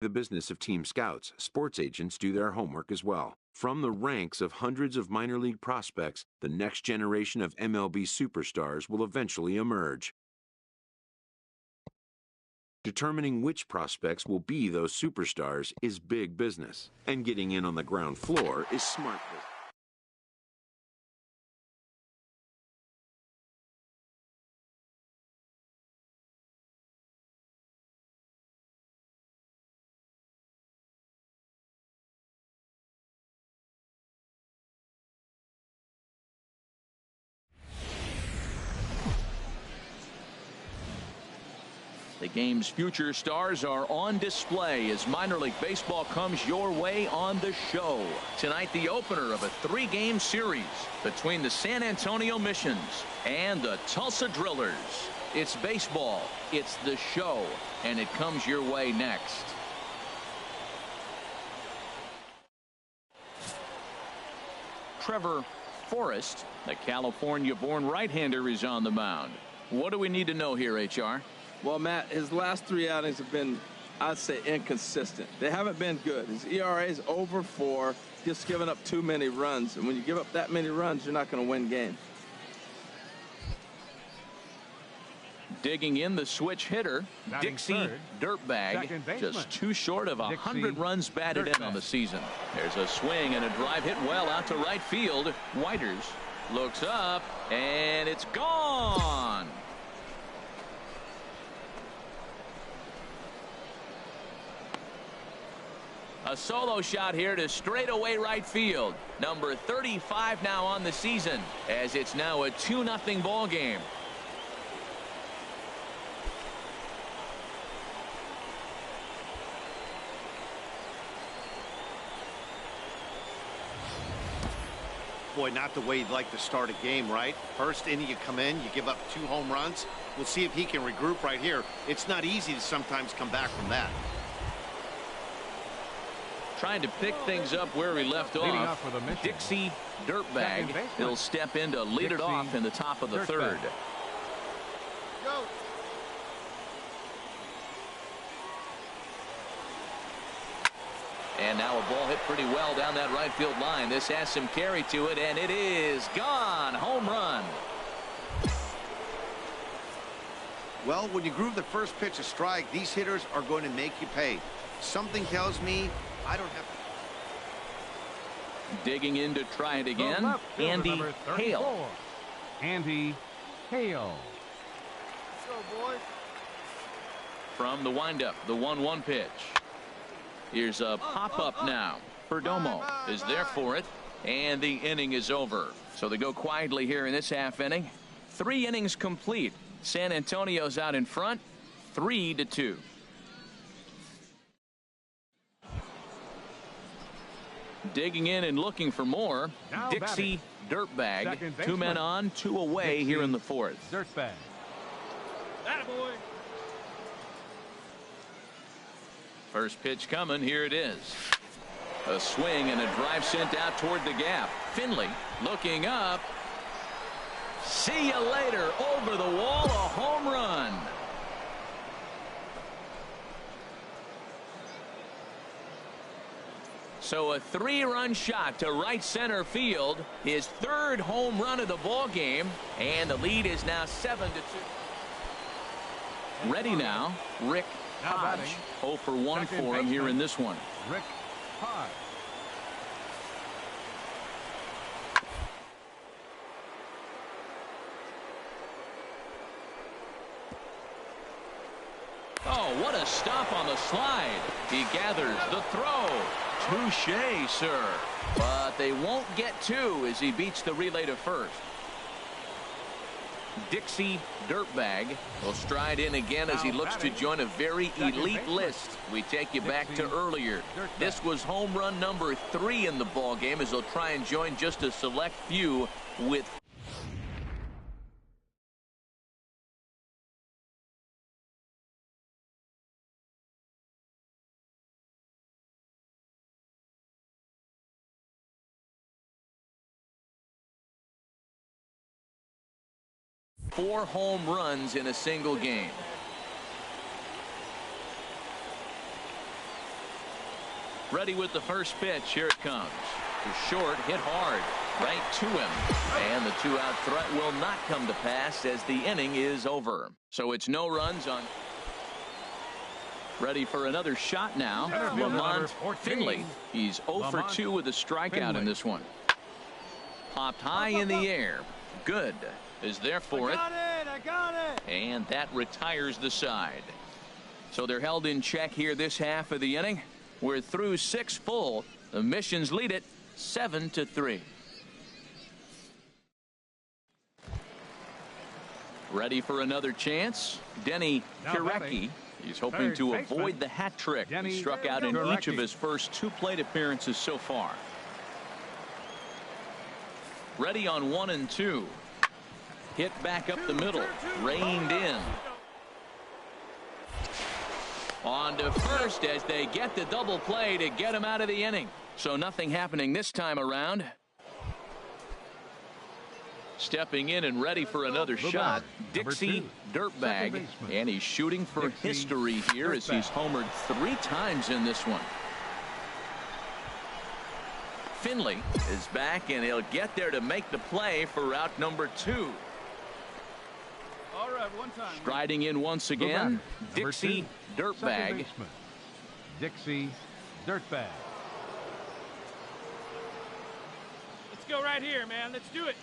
The business of team scouts, sports agents do their homework as well. From the ranks of hundreds of minor league prospects, the next generation of MLB superstars will eventually emerge. Determining which prospects will be those superstars is big business, and getting in on the ground floor is smart business. The game's future stars are on display as minor league baseball comes your way on the show. Tonight, the opener of a 3-game series between the San Antonio Missions and the Tulsa Drillers. It's baseball, it's the show, and it comes your way next. Trevor Forrest, the California-born right-hander, is on the mound. What do we need to know here, HR? Well, Matt, his last 3 outings have been, I'd say, inconsistent. They haven't been good. His ERA is over 4, just giving up too many runs. And when you give up that many runs, you're not going to win games. Digging in, the switch hitter, Dixie Dirtbag, just too short of 100 runs batted in on the season. There's a swing and a drive hit well out to right field. Whiters looks up, and it's gone. A solo shot here to straightaway right field. Number 35 now on the season, as it's now a 2-0 ball game. Boy, not the way you'd like to start a game, right? First inning, you come in, you give up 2 home runs. We'll see if he can regroup right here. It's not easy to sometimes come back from that. Trying to pick things up where we left off. Dixie Dirtbag. He'll step in to lead it off in the top of the third. Go. And now a ball hit pretty well down that right field line. This has some carry to it, and it is gone. Home run. Well, when you groove the first pitch a strike, these hitters are going to make you pay. Something tells me I don't have to. Digging in to try it again, Andy Hale. Andy Hale. Go, boy. From the windup, the 1-1 pitch. Here's a pop-up now. Perdomo is there for it, and the inning is over. So they go quietly here in this half inning. 3 innings complete. San Antonio's out in front, 3-2. Digging in and looking for more. Now Dixie Dirtbag. 2 men on, 2 away Dixie here in the 4th. Dirtbag. Attaboy. First pitch coming. Here it is. A swing and a drive sent out toward the gap. Finley looking up. See you later. Over the wall, a home run. So a 3-run shot to right center field. His 3rd home run of the ball game, and the lead is now 7-2. Ready now, Rick Hodge. 0 for 1 for him here in this one. Rick Hodge. Oh, what a stop on the slide. He gathers the throw. Touche, sir. But they won't get 2 as he beats the relay to first. Dixie Dirtbag will stride in again as he looks to join a very elite list. We take you back to earlier. This was home run number 3 in the ball game as he'll try and join just a select few with four home runs in a single game. Ready with the first pitch. Here it comes. To short, hit hard. Right to him. And the 2-out threat will not come to pass as the inning is over. So it's no runs on. Ready for another shot now. Lamont Finley. He's 0 for 2 with a strikeout in this one. Popped high in the air. Good is there for it. I got it. And that retires the side. So they're held in check here this half of the inning. We're through 6 full. The Missions lead it 7-3. Ready for another chance. Denny Kirecki. He's hoping to avoid the hat trick. He struck out in each of his first 2 plate appearances so far. Ready on 1 and 2. Hit back up the middle. Reined in. On to first as they get the double play to get him out of the inning. So nothing happening this time around. Stepping in and ready for another shot, Dixie Dirtbag. And he's shooting for history here as he's homered 3 times in this one. Finley is back, and he'll get there to make the play for out number 2. All right, one time. Striding in once again, Dixie Dirtbag. Dixie Dirtbag. Let's go right here, man. Let's do it.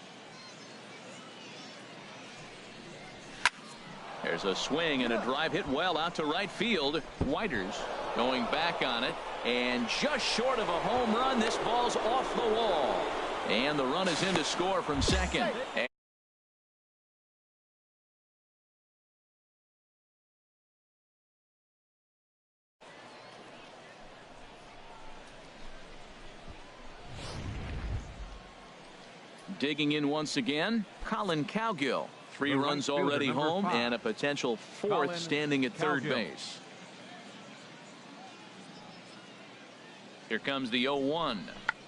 There's a swing and a drive hit well out to right field. Whiters going back on it, and just short of a home run. This ball's off the wall, and the run is in to score from second. Digging in once again, Colin Cowgill. 3 runs already home and a potential 4th standing at third base. Here comes the 0-1.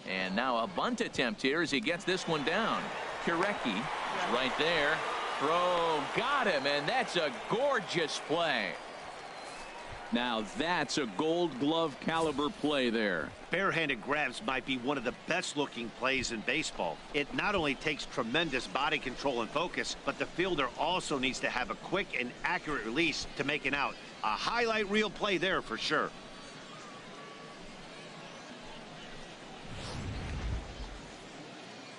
And now a bunt attempt here as he gets this one down. Kirecki is right there. Throw, got him, and that's a gorgeous play. Now that's a Gold Glove caliber play there. Barehanded grabs might be one of the best looking plays in baseball. It not only takes tremendous body control and focus, but the fielder also needs to have a quick and accurate release to make an out. A highlight reel play there for sure.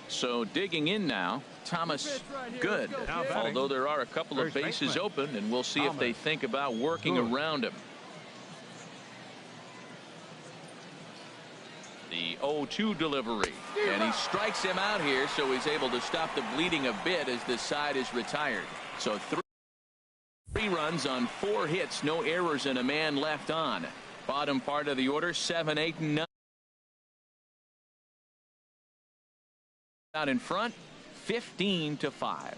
So digging in now, Thomas Good. Although there are a couple of bases open, and we'll see if they think about working around him. The 0-2 delivery, and he strikes him out here, so he's able to stop the bleeding a bit as this side is retired. So 3 runs on 4 hits, no errors, and a man left on. Bottom part of the order, 7, 8, and 9. Out in front, 15-5.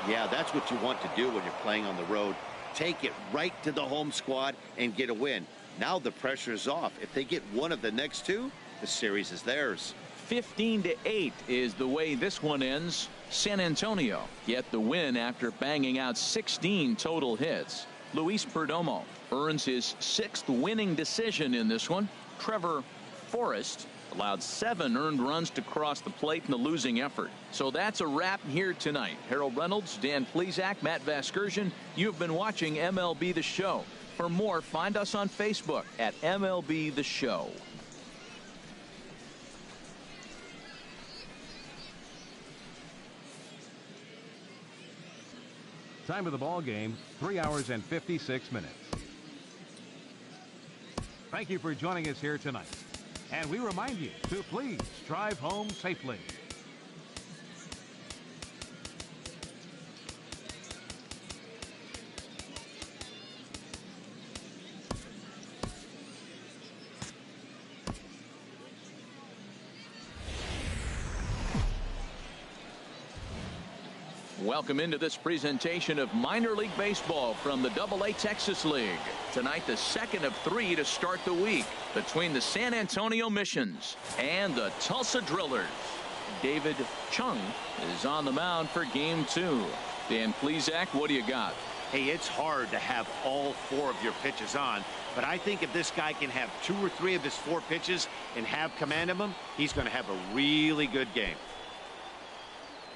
Yeah, that's what you want to do when you're playing on the road. Take it right to the home squad and get a win. Now the pressure is off. If they get one of the next 2, the series is theirs. 15-8 is the way this one ends. San Antonio get the win after banging out 16 total hits. Luis Perdomo earns his 6th winning decision in this one. Trevor Forrest allowed 7 earned runs to cross the plate in the losing effort. So that's a wrap here tonight. Harold Reynolds, Dan Plesac, Matt Vasgersian. You've been watching MLB The Show. For more, find us on Facebook at MLB The Show. Time of the ball game, 3 hours and 56 minutes. Thank you for joining us here tonight. And we remind you to please drive home safely. Welcome into this presentation of minor league baseball from the AA Texas League. Tonight, the 2nd of 3 to start the week between the San Antonio Missions and the Tulsa Drillers. David Chung is on the mound for game 2. Dan Plesac, what do you got? Hey, it's hard to have all 4 of your pitches on, but I think if this guy can have 2 or 3 of his 4 pitches and have command of them, he's going to have a really good game.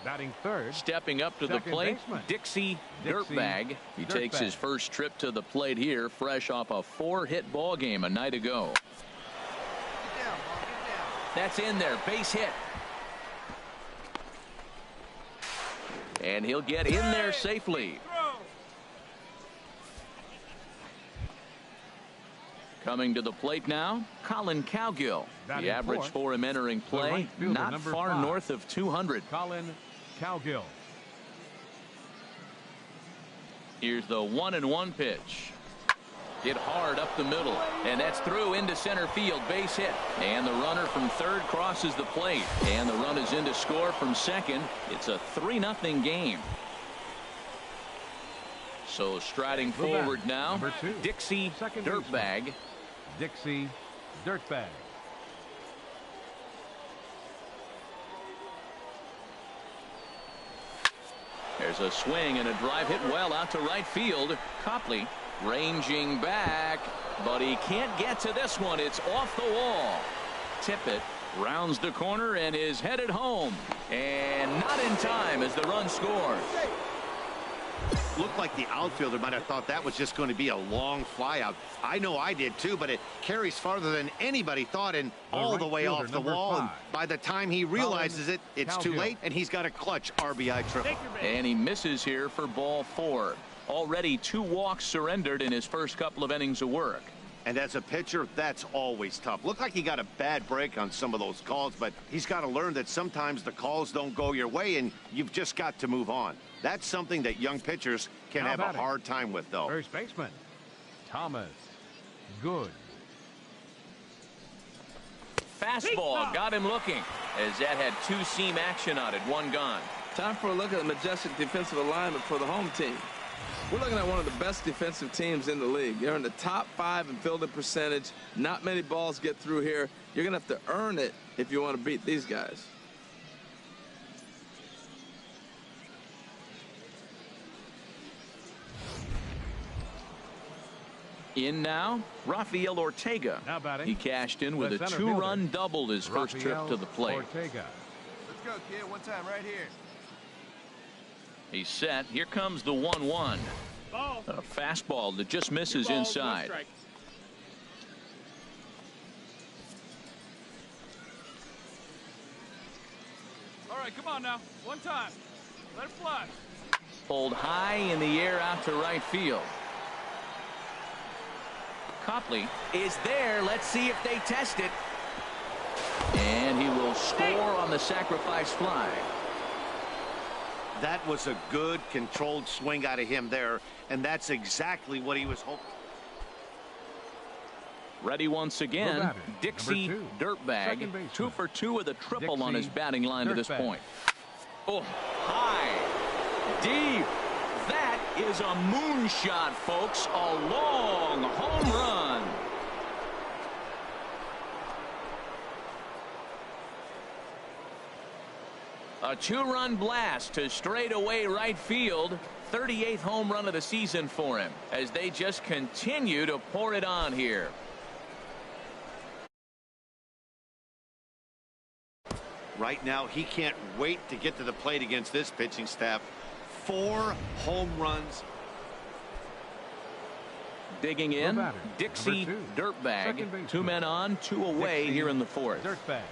Batting third. Stepping up to the plate, Dixie Dirtbag. He takes his first trip to the plate here, fresh off a 4-hit ball game a night ago. Get down, ball, get down. That's in there, base hit. And he'll get in there safely. Coming to the plate now, Colin Cowgill. The average for him entering play, not far north of 200. Colin Cowgill. Here's the 1-1 pitch. Hit hard up the middle, and that's through into center field, base hit. And the runner from third crosses the plate, and the run is in to score from second. It's a 3-0 game. So striding forward now, Dixie Dirtbag. Dixie Dirtbag. There's a swing and a drive hit well out to right field. Copley ranging back, but he can't get to this one. It's off the wall. Tippett rounds the corner and is headed home, and not in time as the run scores. Looked like the outfielder might have thought that was just going to be a long fly out. I know I did too, but it carries farther than anybody thought and all the way off the wall. And by the time he realizes it, it's too late, and he's got a clutch RBI triple. And he misses here for ball 4. Already 2 walks surrendered in his first couple of innings of work. And as a pitcher, that's always tough. Looked like he got a bad break on some of those calls, but he's got to learn that sometimes the calls don't go your way, and you've just got to move on. That's something that young pitchers can have a hard time with, though. First baseman, Thomas Good. Fastball got him looking, as that had 2-seam action on it, 1 gone. Time for a look at the majestic defensive alignment for the home team. We're looking at one of the best defensive teams in the league. They're in the top 5 in fielding percentage. Not many balls get through here. You're going to have to earn it if you want to beat these guys. In now, Rafael Ortega. Now batting. He cashed in with a 2-run double his first trip to the plate. Let's Ortega. go, kid. One time right here. He's set. Here comes the 1-1. A fastball that just misses inside. All right, come on now. One time. Let it fly. Pulled high in the air out to right field. Copley is there. Let's see if they test it. And he will score on the sacrifice fly. That was a good controlled swing out of him there, and that's exactly what he was hoping. Ready once again, Dixie Dirtbag, 2 for 2 with a triple on his batting line to this point. Oh, high, deep. That is a moonshot, folks. A long home run. A 2-run blast to straightaway right field. 38th home run of the season for him as they just continue to pour it on here. Right now, he can't wait to get to the plate against this pitching staff. 4 home runs. Digging in, Dixie Dirtbag. 2 men on, 2 away here in the 4th. Dirtbag.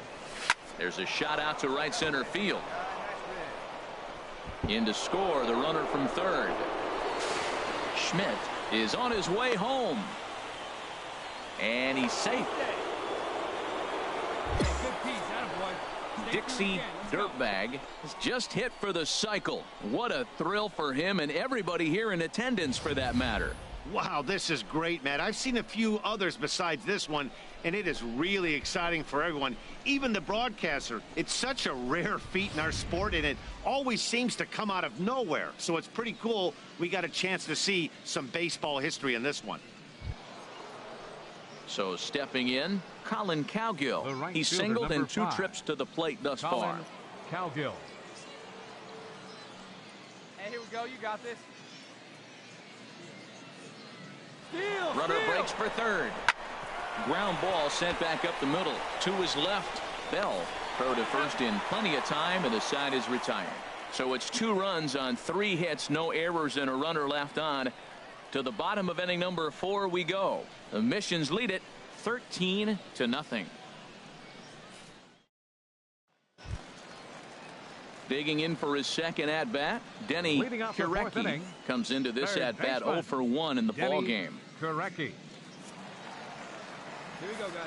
There's a shot out to right center field. In to score, the runner from third. Schmidt is on his way home. And he's safe. Dixie Dirtbag has just hit for the cycle. What a thrill for him and everybody here in attendance for that matter. Wow, this is great, Matt. I've seen a few others besides this one, and it is really exciting for everyone, even the broadcaster. It's such a rare feat in our sport, and it always seems to come out of nowhere. So it's pretty cool we got a chance to see some baseball history in this one. So stepping in, Colin Cowgill. Right He's singled in 2 trips to the plate thus far. Cowgill. Hey, here we go. You got this. Runner breaks for third. Ground ball sent back up the middle. To his left. Bell throw to first in plenty of time, and the side is retired. So it's 2 runs on 3 hits, no errors, and a runner left on. To the bottom of inning number 4 we go. The Missions lead it 13-0. Digging in for his second at-bat, Denny Kurecki comes into this at-bat 0 for 1 in the ball game. Kurecki. Here we go, guys.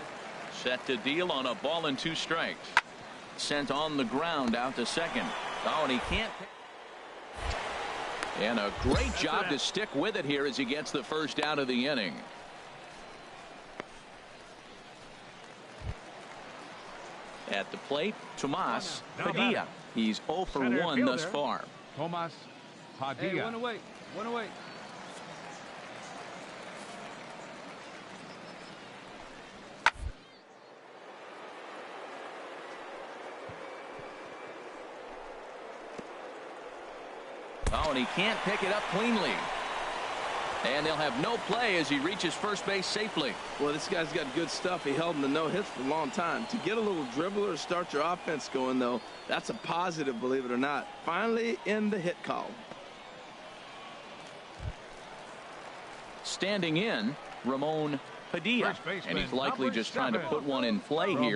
Set to deal on a ball and 2 strikes. Sent on the ground out to second. Oh, and he can't. And a great job to stick with it here as he gets the first out of the inning. At the plate, Tomas Padilla. He's 0 for 1 thus far. Tomas Padilla. Hey, one away. One away. Oh, and he can't pick it up cleanly. And they'll have no play as he reaches first base safely. Well, this guy's got good stuff. He held him to no hits for a long time. To get a little dribbler to start your offense going, though, that's a positive, believe it or not. Finally in the hit column. Standing in, Ramon Padilla. And he's likely just trying to put one in play here.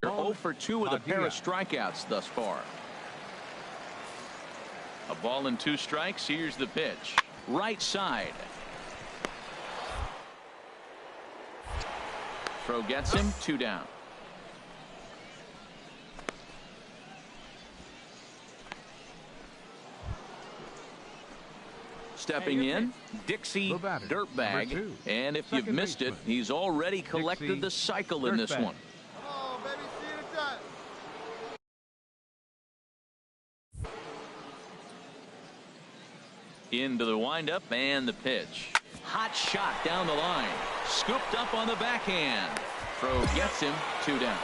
0 for 2 with a pair of strikeouts thus far. A ball and 2 strikes. Here's the pitch. Right side. Throw gets him. 2 down. Stepping in, Dixie Dirtbag. And if you've missed it, he's already collected the cycle in this one. Into the windup and the pitch. Hot shot down the line. Scooped up on the backhand. Throw gets him. 2 down.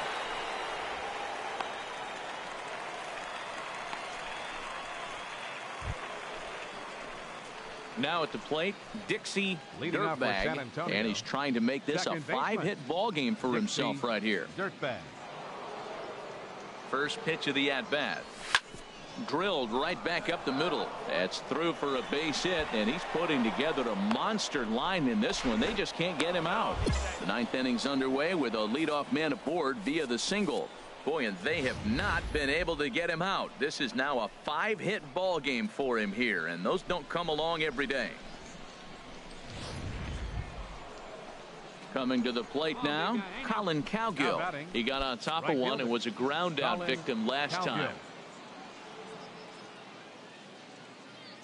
Now at the plate, Dixie Dirtbag, and he's trying to make this a 5-hit ball game for himself right here. Dirtbag. First pitch of the at-bat. Drilled right back up the middle. That's through for a base hit, and he's putting together a monster line in this one. They just can't get him out. The 9th inning's underway with a leadoff man aboard via the single. Boy, and they have not been able to get him out. This is now a 5-hit ball game for him here, and those don't come along every day. Coming to the plate now, Colin Cowgill. He got on top of one and was a ground out victim last time.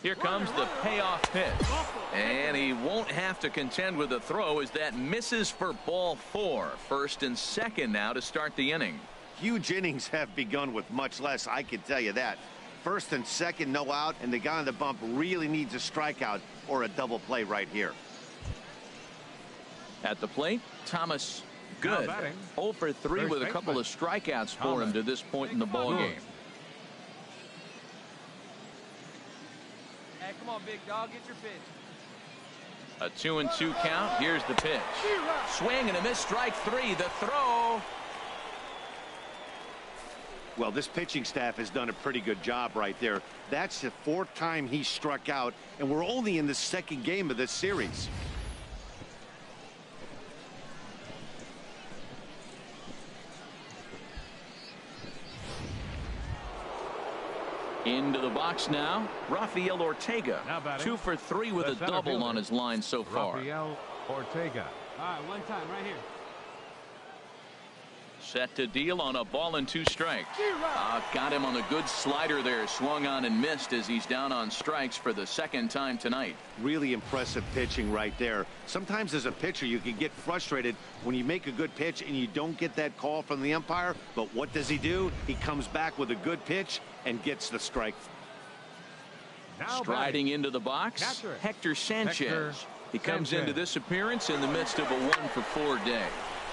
Here comes the payoff pitch. And he won't have to contend with the throw as that misses for ball 4. First and second now to start the inning. Huge innings have begun with much less, I can tell you that. First and second, no out, and the guy on the bump really needs a strikeout or a double play right here. At the plate, Thomas Good. 0 for 3 with a couple of strikeouts for him to this point in the ball game. Hey, come on, big dog, get your pitch. A 2-2 count. Here's the pitch. Swing and a miss. Strike 3. The throw. Well, this pitching staff has done a pretty good job right there. That's the 4th time he struck out, and we're only in the 2nd game of this series. Into the box now, Rafael Ortega. 2 for 3 with a double on his line so far. Rafael Ortega. All right, one time right here. Set to deal on a ball and 2 strikes. Got him on the good slider there. Swung on and missed as he's down on strikes for the 2nd time tonight. Really impressive pitching right there. Sometimes as a pitcher you can get frustrated when you make a good pitch and you don't get that call from the umpire. But what does he do? He comes back with a good pitch and gets the strike. Now striding into the box, Hector Sanchez. He comes into this appearance in the midst of a 1 for 4 day.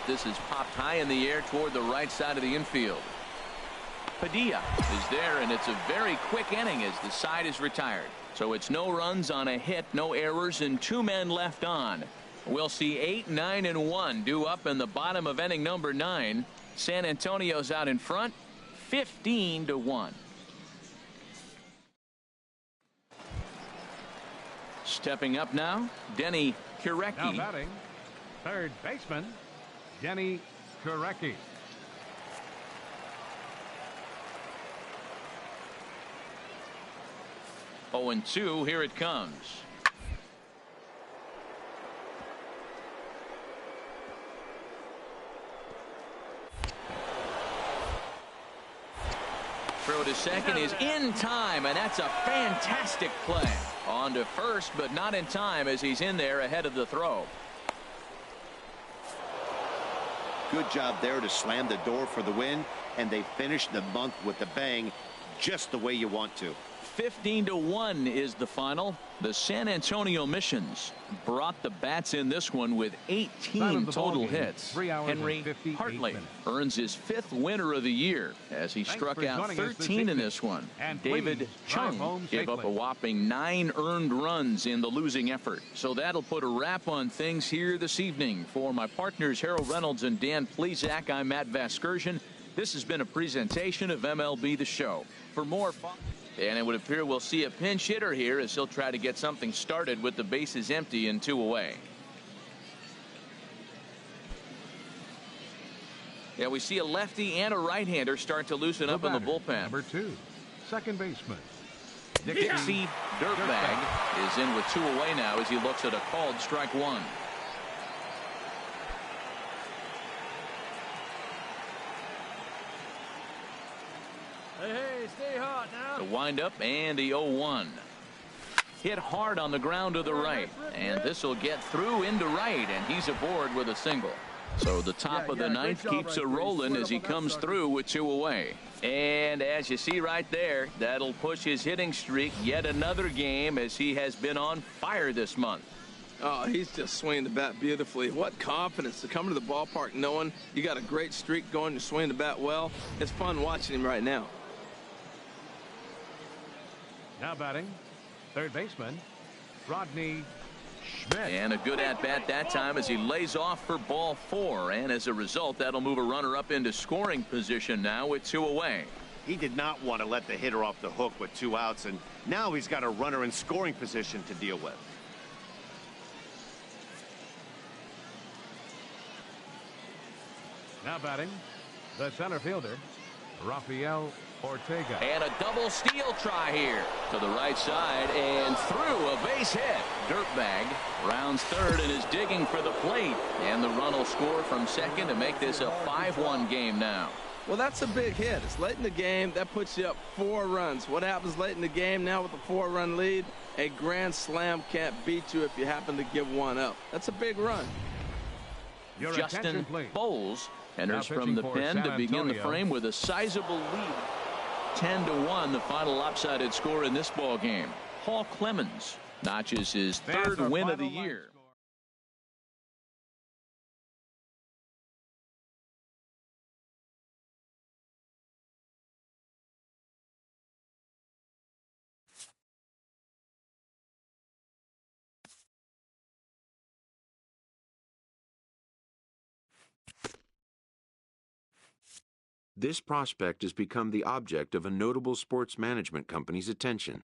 This is popped high in the air toward the right side of the infield. Padilla is there, and it's a very quick inning as the side is retired. So it's no runs on a hit, no errors, and 2 men left on. We'll see 8, 9, and 1 due up in the bottom of inning number 9. San Antonio's out in front, 15-1. Stepping up now, Denny Kurecki. Now batting, third baseman, Denny Kurecki. Oh, and 2, here it comes. Throw to second is in time, and that's a fantastic play. On to first, but not in time as he's in there ahead of the throw. Good job there to slam the door for the win, and they finished the month with a bang, just the way you want to. 15-1 is the final. The San Antonio Missions brought the bats in this one with 18 total hits. Henry Hartley earns his 5th winner of the year as he struck out 13 in this one. David Chung gave up a whopping 9 earned runs in the losing effort. So that'll put a wrap on things here this evening. For my partners Harold Reynolds and Dan Plesac, I'm Matt Vasgersian. This has been a presentation of MLB The Show. For more fun. And it would appear we'll see a pinch hitter here as he'll try to get something started with the bases empty and 2 away. Yeah, we see a lefty and a right-hander start to loosen up in the bullpen. Number 2, second baseman, Dixie Dirtbag is in with 2 away now as he looks at a called strike 1. Hey, stay hot now. The windup and the 0-1. Hit hard on the ground to the right, and this will get through into right, and he's aboard with a single. So the top of the 9th keeps it rolling as he comes through with 2 away. And as you see right there, that'll push his hitting streak yet another game as he has been on fire this month. Oh, he's just swinging the bat beautifully. What confidence to come to the ballpark knowing you got a great streak going, you're swinging the bat well. It's fun watching him right now. now batting, third baseman, Rodney Schmidt. And a good at-bat that time as he lays off for ball 4. And as a result, that'll move a runner up into scoring position now with 2 away. He did not want to let the hitter off the hook with 2 outs, and now he's got a runner in scoring position to deal with. Now batting, the center fielder, Rafael Ortega. And a double steal try here to the right side and through a base hit. Dirtbag rounds third and is digging for the plate, and the run will score from second to make this a 5-1 game now. Well, that's a big hit. It's late in the game. That puts you up 4 runs. What happens late in the game now with a 4-run lead? A grand slam can't beat you if you happen to give one up. That's a big run. Your Justin Bowles enters from the pen to begin the frame with a sizable lead. 10-1, the final lopsided score in this ball game. Paul Clemens notches his 3rd win of the year. This prospect has become the object of a notable sports management company's attention.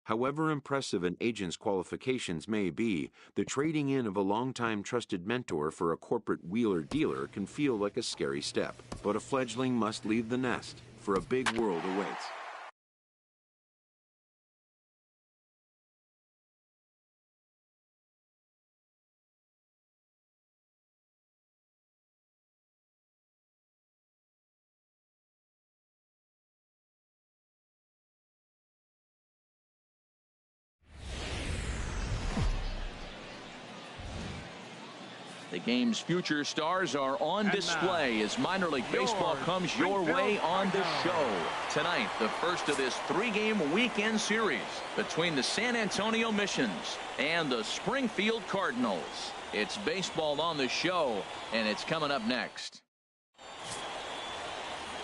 However impressive an agent's qualifications may be, the trading in of a longtime trusted mentor for a corporate wheeler-dealer can feel like a scary step. But a fledgling must leave the nest, for a big world awaits. The game's future stars are on display as minor league baseball comes your way on the show. Tonight, the first of this 3-game weekend series between the San Antonio Missions and the Springfield Cardinals. It's baseball on the show, and it's coming up next.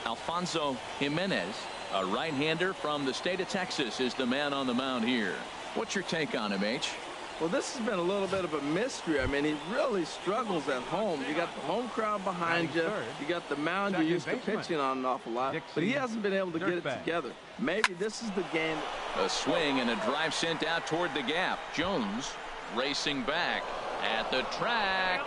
Alfonso Jimenez, a right-hander from the state of Texas, is the man on the mound here. What's your take on him, H? Well, this has been a little bit of a mystery. I mean, he really struggles at home. You got the home crowd behind you. You got the mound you're used to pitching on an awful lot. But he hasn't been able to get it together. Maybe this is the game. A swing and a drive sent out toward the gap. Jones racing back at the track.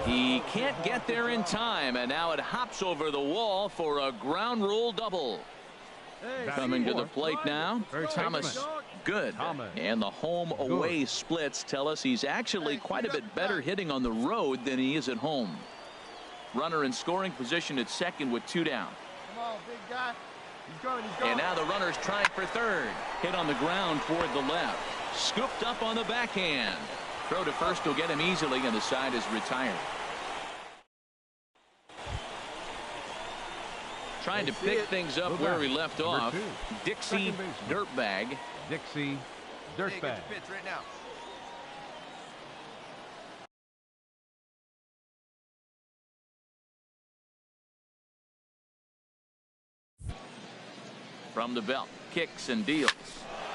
He can't get there in time, and now it hops over the wall for a ground rule double. Coming to the plate now, Thomas Good. And the home-away splits tell us he's actually quite a bit better hitting on the road than he is at home. Runner in scoring position at second with 2 down. Come on, big guy. He's going, he's going. And now the runner's trying for third. Hit on the ground toward the left. Scooped up on the backhand. Throw to first will get him easily, and the side is retired. Trying to pick things up where we left off. Dixie Dirtbag. Dixie Dirtbag. Pitch right now. From the belt, kicks and deals.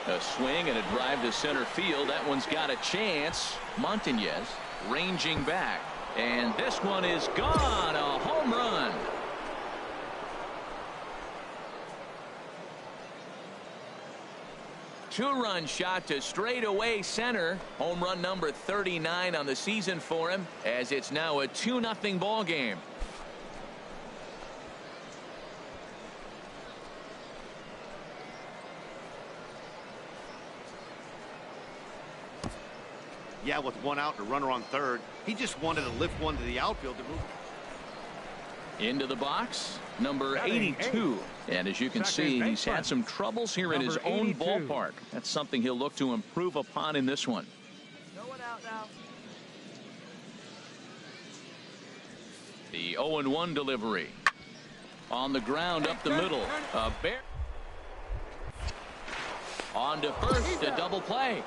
A swing and a drive to center field. That one's got a chance. Montañez ranging back. And this one is gone. A home run. Two-run shot to straightaway center. Home run number 39 on the season for him, as it's now a 2-0 ball game. Yeah, with 1 out and a runner on third, he just wanted to lift one to the outfield to move. Into the box, number 82. And as you can see, he's had some troubles here in his own ballpark. That's something he'll look to improve upon in this one. No one out now. The 0-1 delivery. On the ground up the middle. A bear. On to first, a double play.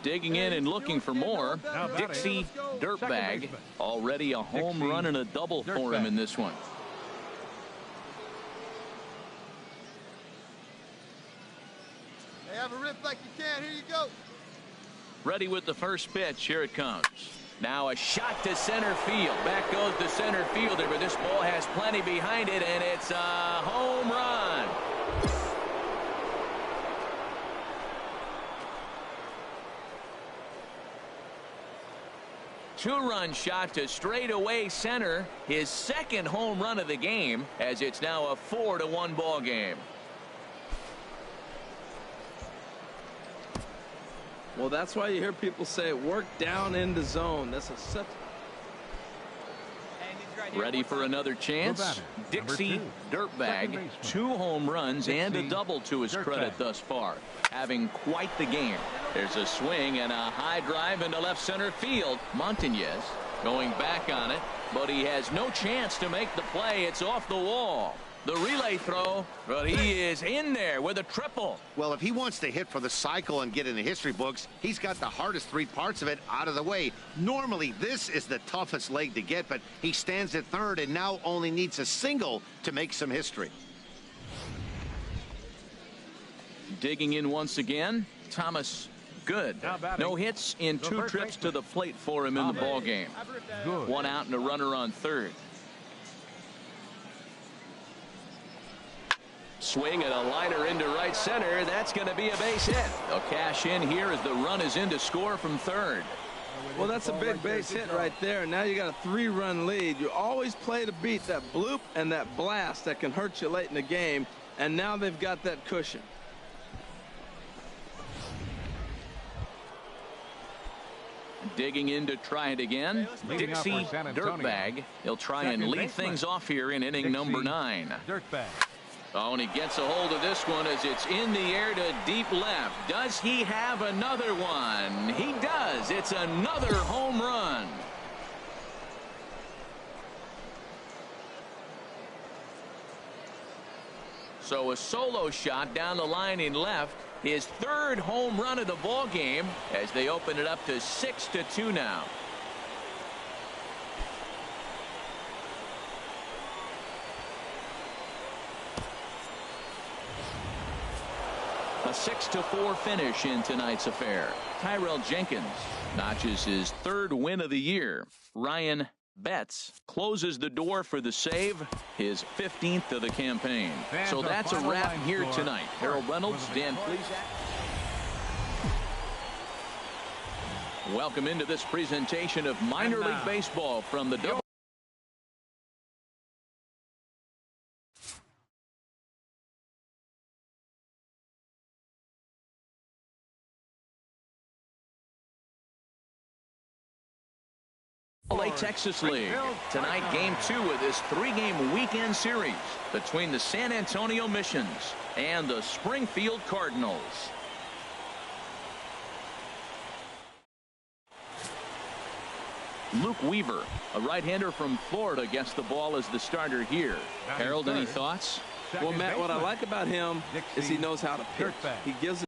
Digging in and looking for more. Dixie Dirtbag. Already a home run and a double for him in this one. Hey, have a rip like you can. Here you go. Ready with the first pitch. Here it comes. Now a shot to center field. Back goes the center fielder, but this ball has plenty behind it, and it's a home run. Two-run shot to straightaway center. His second home run of the game, as it's now a 4-1 ball game. Well, that's why you hear people say work down in the zone. That's a set. Ready for another chance. Dixie Dirtbag, 2 home runs and a double to his credit thus far. Having quite the game. There's a swing and a high drive into left center field. Montañez going back on it, but he has no chance to make the play. It's off the wall. The relay throw, but he is in there with a triple. Well, if he wants to hit for the cycle and get in the history books, he's got the hardest 3 parts of it out of the way. Normally, this is the toughest leg to get, but he stands at third and now only needs a single to make some history. Digging in once again, Thomas Good. No hits in 2 trips to the plate for him in the ball game. 1 out and a runner on third. Swing and a liner into right center. That's going to be a base hit. They'll cash in here as the run is in to score from third. Well, that's a big base hit right there. Now you got a 3-run lead. You always play to beat that bloop and that blast that can hurt you late in the game, and now they've got that cushion. Digging in to try it again. Dixie Dirtbag. He'll try and lead things off here in inning number 9. Dirtbag. Oh, and he gets a hold of this one as it's in the air to deep left. Does he have another one? He does. It's another home run. So a solo shot down the line in left. His third home run of the ball game as they open it up to 6-2 now. A 6-4 finish in tonight's affair. Tyrell Jenkins notches his third win of the year. Ryan Betts closes the door for the save, his 15th of the campaign. So that's a wrap here tonight. Harold Reynolds, Dan Plesac. Welcome into this presentation of minor league baseball from the double. Texas League. Tonight, game 2 of this 3-game weekend series between the San Antonio Missions and the Springfield Cardinals. Luke Weaver, a right-hander from Florida, gets the ball as the starter here. Harold, any thoughts? Well, Matt, what I like about him is he knows how to pitch. He gives it.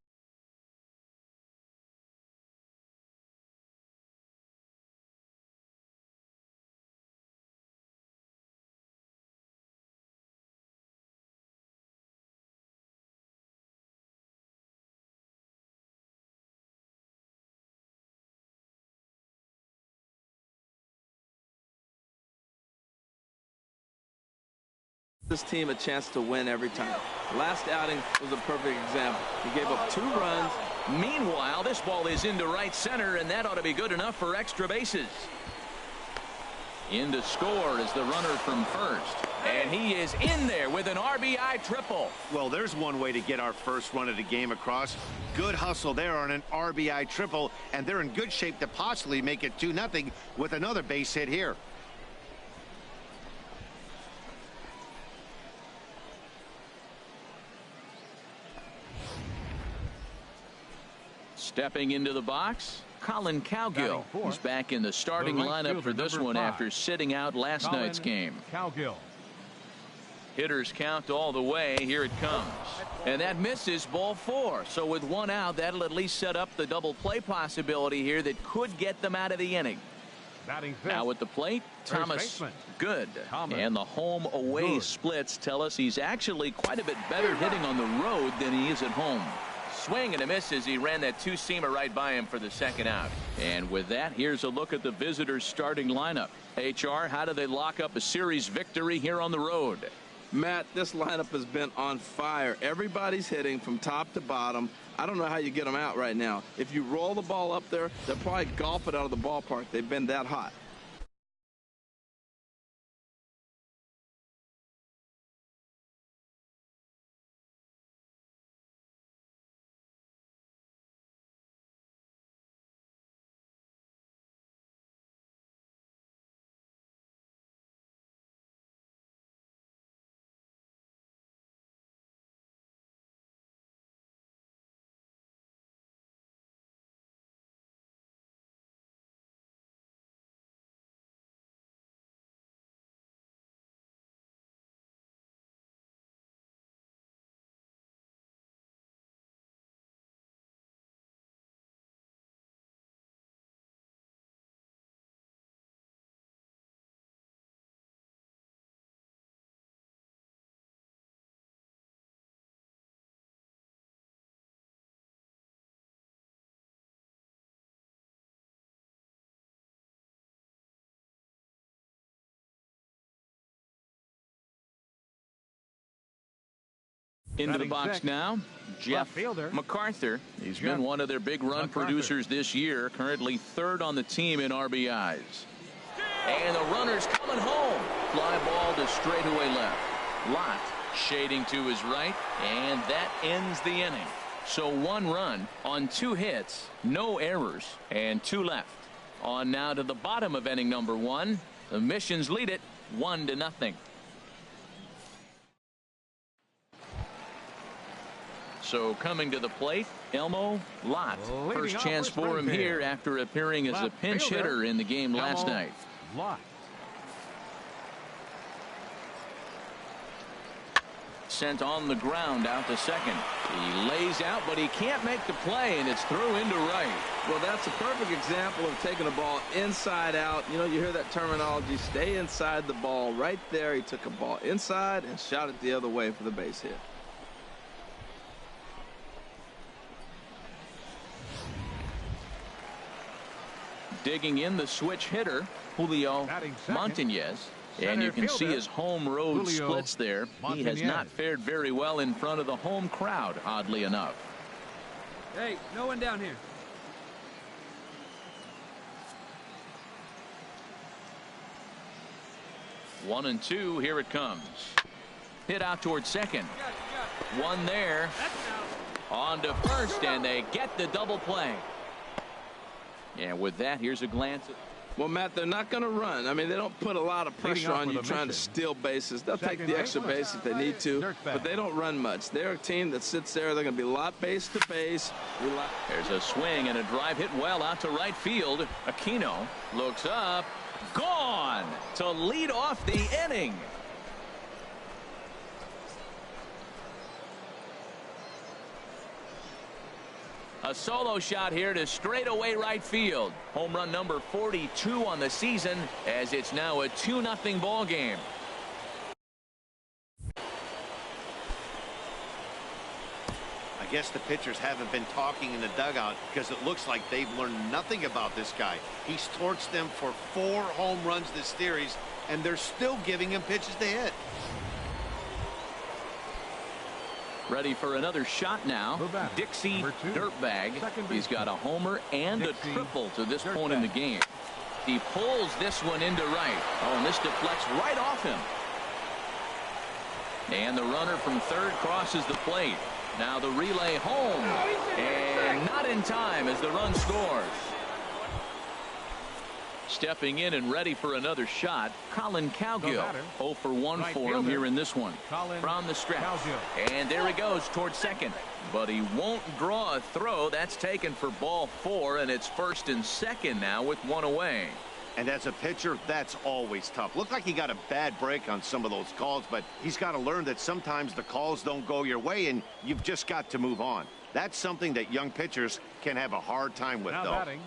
This team a chance to win every time. Last outing was a perfect example. He gave up 2 runs. Meanwhile, this ball is into right center, and that ought to be good enough for extra bases. In to score is the runner from first, and he is in there with an RBI triple. Well, there's one way to get our first run of the game across. Good hustle there on an RBI triple, and they're in good shape to possibly make it 2-0 with another base hit here. Stepping into the box, Colin Cowgill. He's back in the starting lineup for this one after sitting out last night's game. Cowgill. Hitters count all the way. Here it comes. And that misses, ball 4. So with 1 out, that'll at least set up the double play possibility here that could get them out of the inning. Now at the plate, Thomas Good. And the home away splits tell us he's actually quite a bit better hitting on the road than he is at home. Swing and a miss as he ran that 2-seamer right by him for the second out. And with that, here's a look at the visitors' starting lineup. HR, how do they lock up a series victory here on the road? Matt, this lineup has been on fire. Everybody's hitting from top to bottom. I don't know how you get them out right now. If you roll the ball up there, they'll probably golf it out of the ballpark. They've been that hot. Into the box now, Jeff MacArthur. He's been one of their big run producers this year, currently 3rd on the team in RBIs. And the runner's coming home. Fly ball to straightaway left. Lott shading to his right, and that ends the inning. So 1 run on 2 hits, no errors, and 2 left. On now to the bottom of inning number 1. The Missions lead it 1-0. So coming to the plate, Elmo Lott. First chance for him here after appearing as a pinch hitter in the game last night. Lott. Sent on the ground out to second. He lays out, but he can't make the play, and it's through into right. Well, that's a perfect example of taking a ball inside out. You know, you hear that terminology, stay inside the ball. Right there, he took a ball inside and shot it the other way for the base hit. Digging in the switch hitter, Julio Montañez. And you can see his home road splits there. He has not fared very well in front of the home crowd, oddly enough. Hey, no one down here. One and two, here it comes. Hit out towards second. One there. On to first, and they get the double play. And with that, here's a glance at... Well, Matt, they're not going to run. I mean, they don't put a lot of pressure on you trying to steal bases. They'll take the extra base if they need to, but they don't run much. They're a team that sits there. They're going to be a lot base to base. There's a swing and a drive hit well out to right field. Aquino looks up. Gone to lead off the inning. A solo shot here to straightaway right field. Home run number 42 on the season, as it's now a 2-0 ball game. I guess the pitchers haven't been talking in the dugout because it looks like they've learned nothing about this guy. He's torched them for 4 home runs this series, and they're still giving him pitches to hit. Ready for another shot now. Dixie Dirtbag. He's got a homer and a triple to this point in the game. He pulls this one into right. Oh, and this deflects right off him. And the runner from third crosses the plate. Now the relay home. And not in time as the run scores. Stepping in and ready for another shot, Colin Cowgill. 0 for 1 for him here in this one. From the stretch. And there he goes towards second. But he won't draw a throw. That's taken for ball 4, and it's first and second now with 1 away. And as a pitcher, that's always tough. Looked like he got a bad break on some of those calls, but he's got to learn that sometimes the calls don't go your way, and you've just got to move on. That's something that young pitchers can have a hard time with, now though. Batting,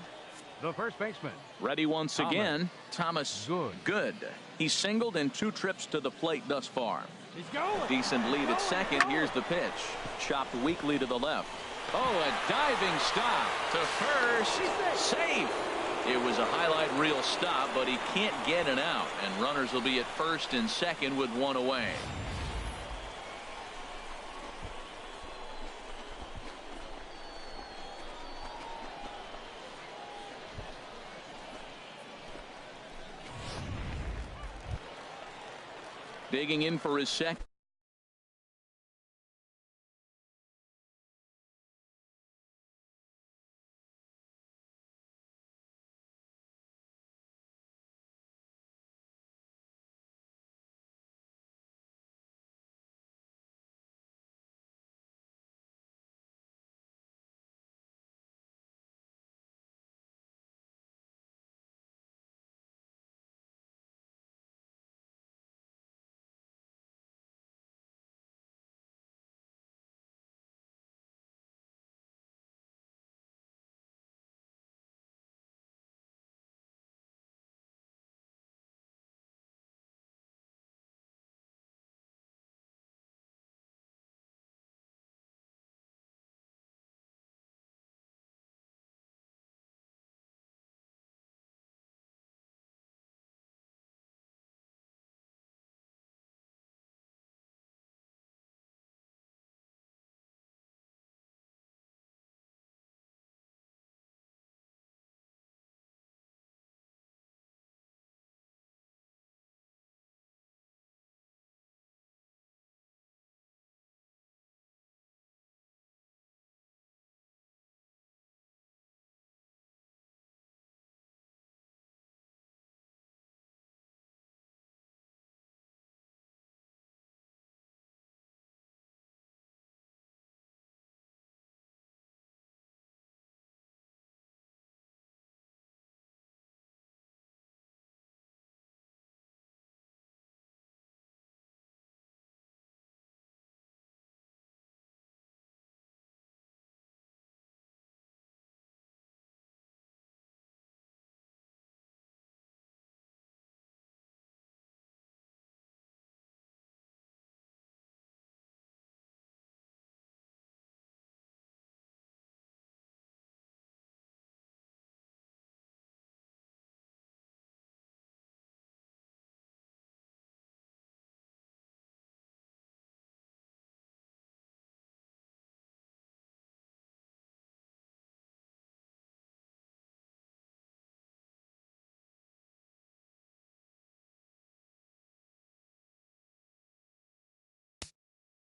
the first baseman. Ready once again, Thomas Good. He's singled in 2 trips to the plate thus far. He's going. Decent lead at second. Here's the pitch. Chopped weakly to the left. Oh, a diving stop to first. Safe. It was a highlight reel stop, but he can't get it out. And runners will be at first and second with 1 away. Digging in for his second.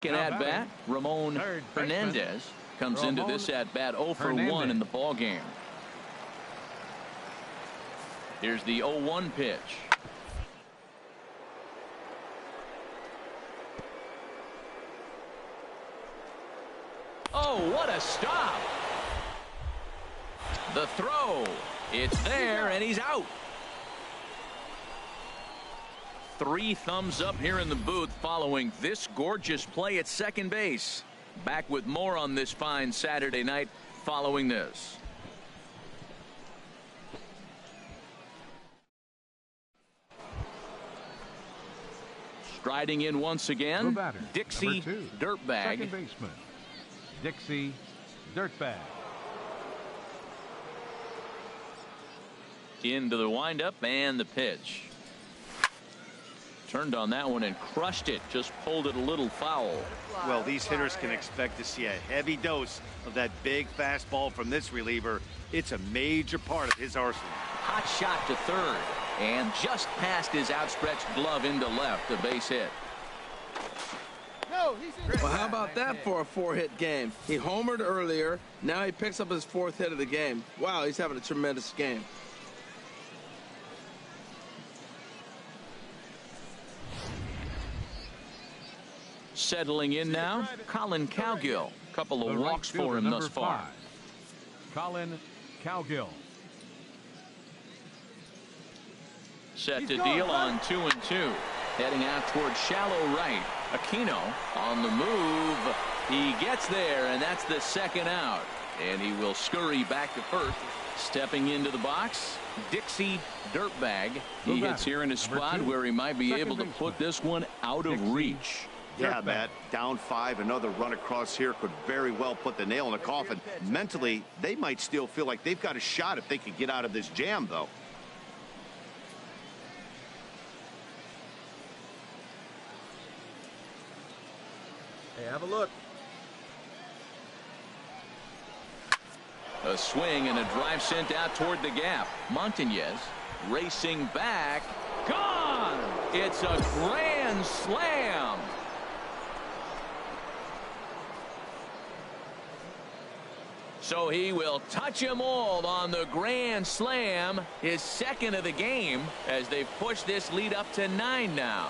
At bat, Ramon Hernandez comes into this at bat 0 for 1 in the ball game. Here's the 0-1 pitch. Oh, what a stop! The throw, it's there, and he's out. 3 thumbs up here in the booth following this gorgeous play at second base. Back with more on this fine Saturday night following this. Striding in once again, batter, Dixie Dirtbag. Second baseman, Dixie Dirtbag. Into the windup and the pitch. Turned on that one and crushed it. Just pulled it a little foul. Well, these hitters can expect to see a heavy dose of that big fastball from this reliever. It's a major part of his arsenal. Hot shot to third. And just past his outstretched glove into left. A base hit. No, he's in. Well, how about that for a 4-hit game? He homered earlier. Now he picks up his 4th hit of the game. Wow, he's having a tremendous game. Settling in now, Colin Cowgill. Couple of walks for him thus far. 5, Colin Cowgill. Set to deal on 2-2. Heading out towards shallow right. Aquino on the move. He gets there, and that's the second out. And he will scurry back to first. Stepping into the box, Dixie Dirtbag. He hits here in a spot where he might be able to put this one out of reach. Yeah, Matt, down 5, another run across here could very well put the nail in the coffin. Mentally, they might still feel like they've got a shot if they could get out of this jam, though. Hey, have a look. A swing and a drive sent out toward the gap. Montañez racing back. Gone! It's a grand slam. So he will touch them all on the grand slam, his second of the game, as they've pushed this lead up to 9 now.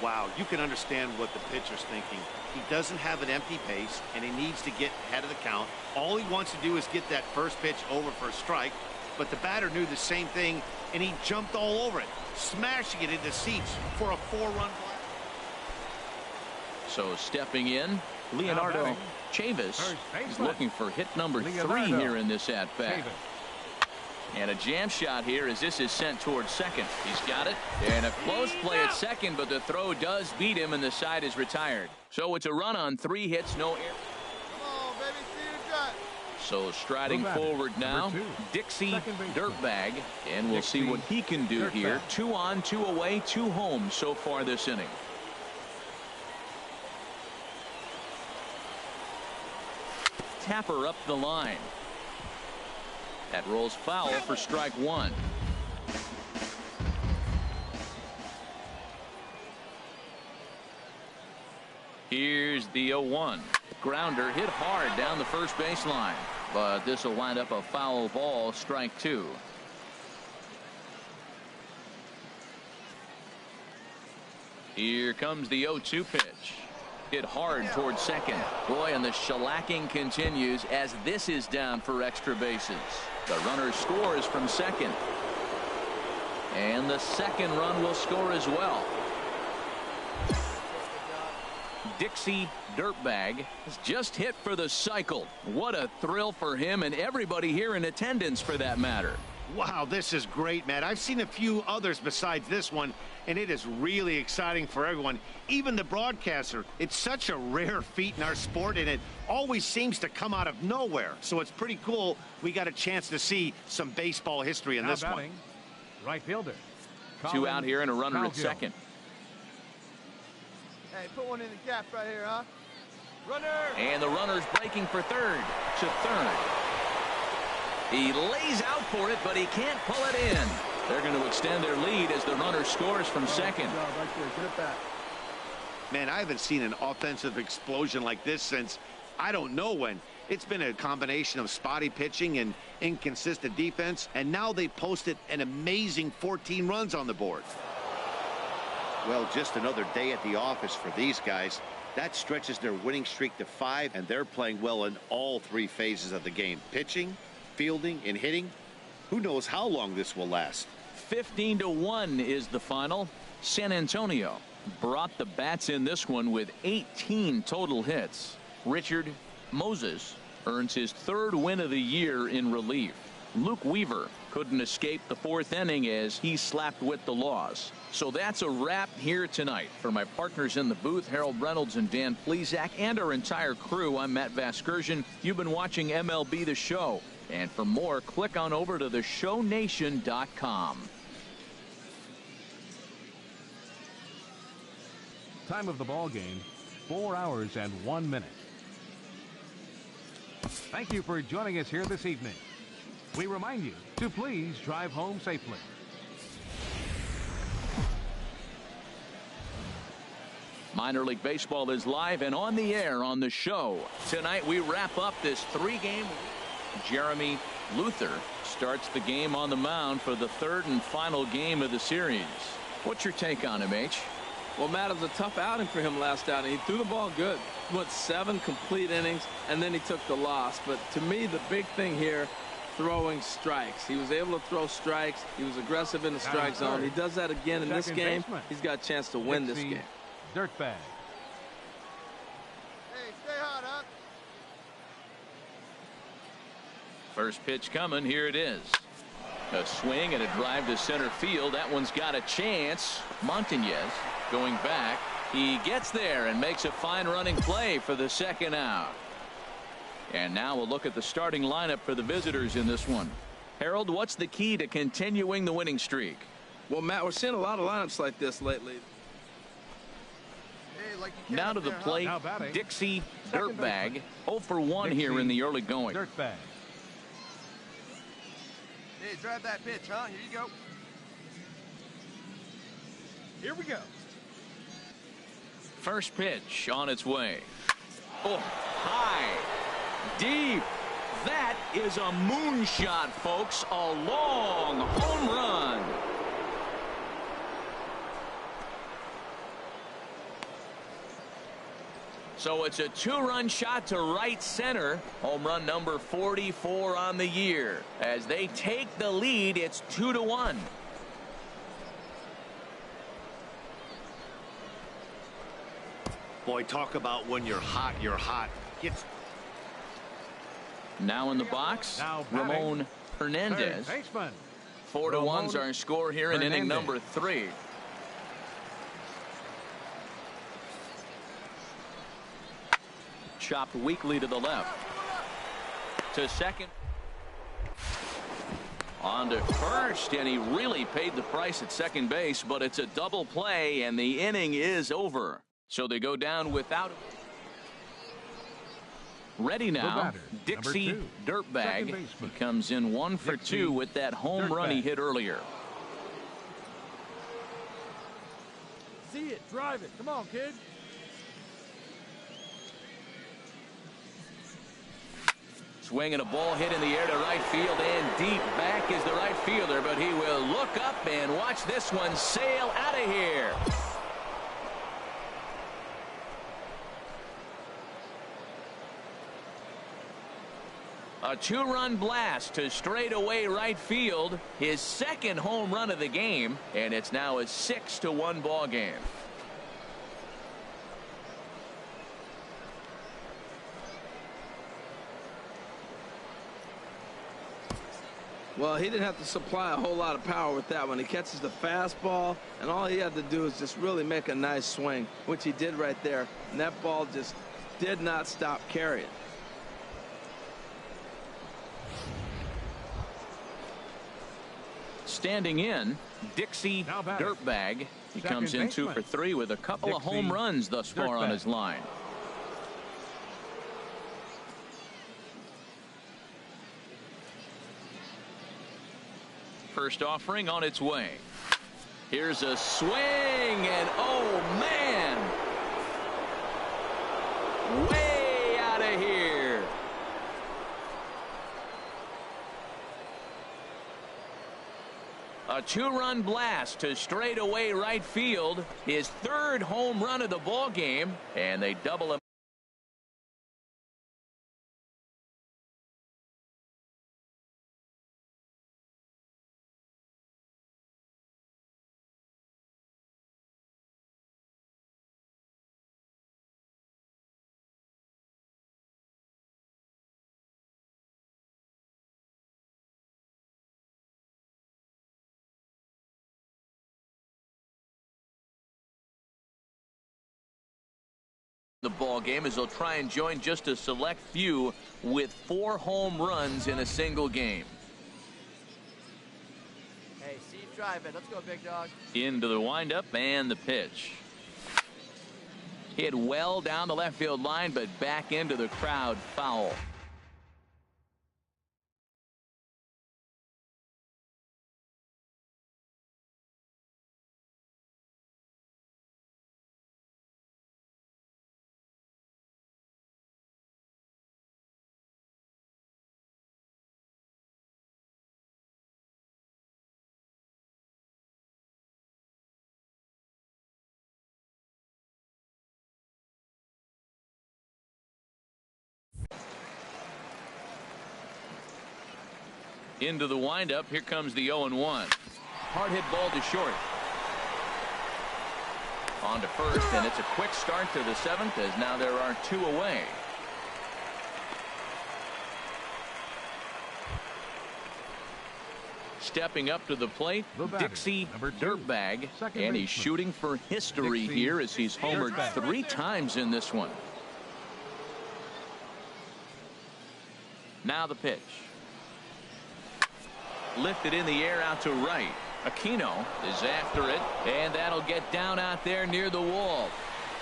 Wow, you can understand what the pitcher's thinking. He doesn't have an empty base, and he needs to get ahead of the count. All he wants to do is get that first pitch over for a strike, but the batter knew the same thing, and he jumped all over it, smashing it into seats for a 4-run play. So stepping in, Leonardo Chavis is looking for hit number 3 here in this at-bat. And a jam shot here as this is sent towards second. He's got it. And a close play at second, but the throw does beat him, and the side is retired. So it's a run on 3 hits, no error. Come on, baby, see the gut. So striding forward now, Dixie Dirtbag. And we'll see what he can do here. 2 on, 2 away, 2 home so far this inning. Tapper up the line. That rolls foul for strike 1. Here's the 0-1. Grounder hit hard down the first baseline, but this will wind up a foul ball, strike 2. Here comes the 0-2 pitch. Hit hard towards second. Boy, and the shellacking continues as this is down for extra bases. The runner scores from second. And the second run will score as well. Dixie Dirtbag has just hit for the cycle. What a thrill for him and everybody here in attendance for that matter. Wow, this is great, Matt. I've seen a few others besides this one, and it is really exciting for everyone, even the broadcaster. It's such a rare feat in our sport, and it always seems to come out of nowhere. So it's pretty cool we got a chance to see some baseball history in this one. Right fielder. 2 out here and a runner at second. Hey, put one in the gap right here, huh? Runner! And the runner's breaking for third to third. He lays out for it, but he can't pull it in. They're going to extend their lead as the runner scores from second. Man, I haven't seen an offensive explosion like this since I don't know when. It's been a combination of spotty pitching and inconsistent defense, and now they posted an amazing 14 runs on the board. Well, just another day at the office for these guys. That stretches their winning streak to 5, and they're playing well in all 3 phases of the game. Pitching, fielding, and hitting. Who knows how long this will last? 15-1 is the final. San Antonio brought the bats in this one with 18 total hits. Richard Moses earns his 3rd win of the year in relief. Luke Weaver couldn't escape the 4th inning as he slapped with the loss. So that's a wrap here tonight. For my partners in the booth, Harold Reynolds and Dan Plesac, and our entire crew, I'm Matt Vasgersian. You've been watching MLB The Show. And for more, click on over to theshownation.com. Time of the ball game, 4 hours and 1 minute. Thank you for joining us here this evening. We remind you to please drive home safely. Minor League Baseball is live and on the air on the show. Tonight we wrap up this 3-game. Jeremy Luther starts the game on the mound for the 3rd and final game of the series. What's your take on him, H? Well, Matt, it was a tough outing for him last outing. He threw the ball good. Went 7 complete innings, and then he took the loss. But to me, the big thing here, throwing strikes. He was able to throw strikes. He was aggressive in the strike zone. He does that again in this game. He's got a chance to win this game. Dirtbag. Hey, stay hot, huh? First pitch coming. Here it is. A swing and a drive to center field. That one's got a chance. Montañez going back. He gets there and makes a fine running play for the 2nd out. And now we'll look at the starting lineup for the visitors in this one. Harold, what's the key to continuing the winning streak? Well, Matt, we're seeing a lot of lineups like this lately. Hey, like you can Now to up the there, huh? plate, Now batting. Dixie Second Dirtbag. baseman. 0 for 1 here in the early going. Dirtbag. Hey, drive that pitch, huh? Here you go. Here we go. First pitch on its way. Oh, high, deep. That is a moonshot, folks. A long home run. So it's a 2-run shot to right center. Home run number 44 on the year. As they take the lead, it's 2-1. Boy, talk about when you're hot, you're hot. Now in the box, Now batting. Ramon Hernandez. Third baseman. 4-1's our score here in inning number 3. Chopped weakly to the left. To second. On to first, and he really paid the price at second base, but it's a double play, and the inning is over. So they go down without. Ready now, batter, Dixie number 2, Dirtbag. second baseman. He comes in 1 for Dixie 2 with that home run he Dirtbag. hit earlier. See it. Drive it. Come on, kid. Swinging a ball hit in the air to right field, and deep back is the right fielder, but he will look up and watch this one sail out of here. A 2-run blast to straightaway right field, his 2nd home run of the game, and it's now a 6-1 ball game. Well, he didn't have to supply a whole lot of power with that one. He catches the fastball, and all he had to do is just really make a nice swing, which he did right there. And that ball just did not stop carrying. Standing in, Dixie Now batting. Dirtbag. He Second comes in 2 baseman. for 3 with a couple of Dixie home runs thus far on Dirtbag. his line. First offering on its way. Here's a swing, and oh, man! Way out of here. A two-run blast to straightaway right field. His third home run of the ball game, and they double him. The ball game as they'll try and join just a select few with 4 home runs in a single game. Hey, Steve, drive it. Let's go, big dog. Into the windup and the pitch. Hit well down the left field line, but back into the crowd, foul. Into the windup. Here comes the 0-1. Hard hit ball to short. On to first, and it's a quick start to the 7th as now there are 2 away. Stepping up to the plate, Dixie Dirtbag, and he's shooting for history here as he's homered 3 times in this one. Now the pitch. Lifted in the air out to right. Aquino is after it, and that'll get down out there near the wall.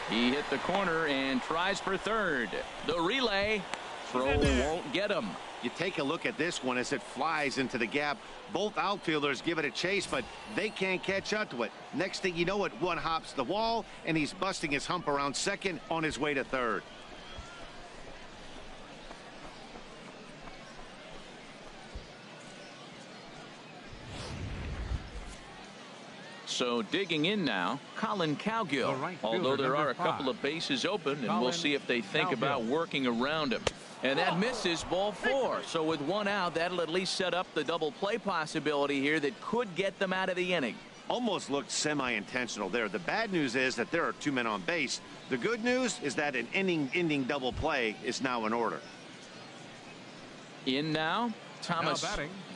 He hit the corner and tries for third. The relay. Throw won't get him. You take a look at this one as it flies into the gap. Both outfielders give it a chase, but they can't catch up to it. Next thing you know it, one hops the wall, and he's busting his hump around second on his way to third. So digging in now, Colin Cowgill. Although there are a couple of bases open, and we'll see if they think about working around him. And that misses, ball 4. So with 1 out, that'll at least set up the double play possibility here that could get them out of the inning. Almost looked semi-intentional there. The bad news is that there are 2 men on base. The good news is that an inning-ending double play is now in order. In now, Thomas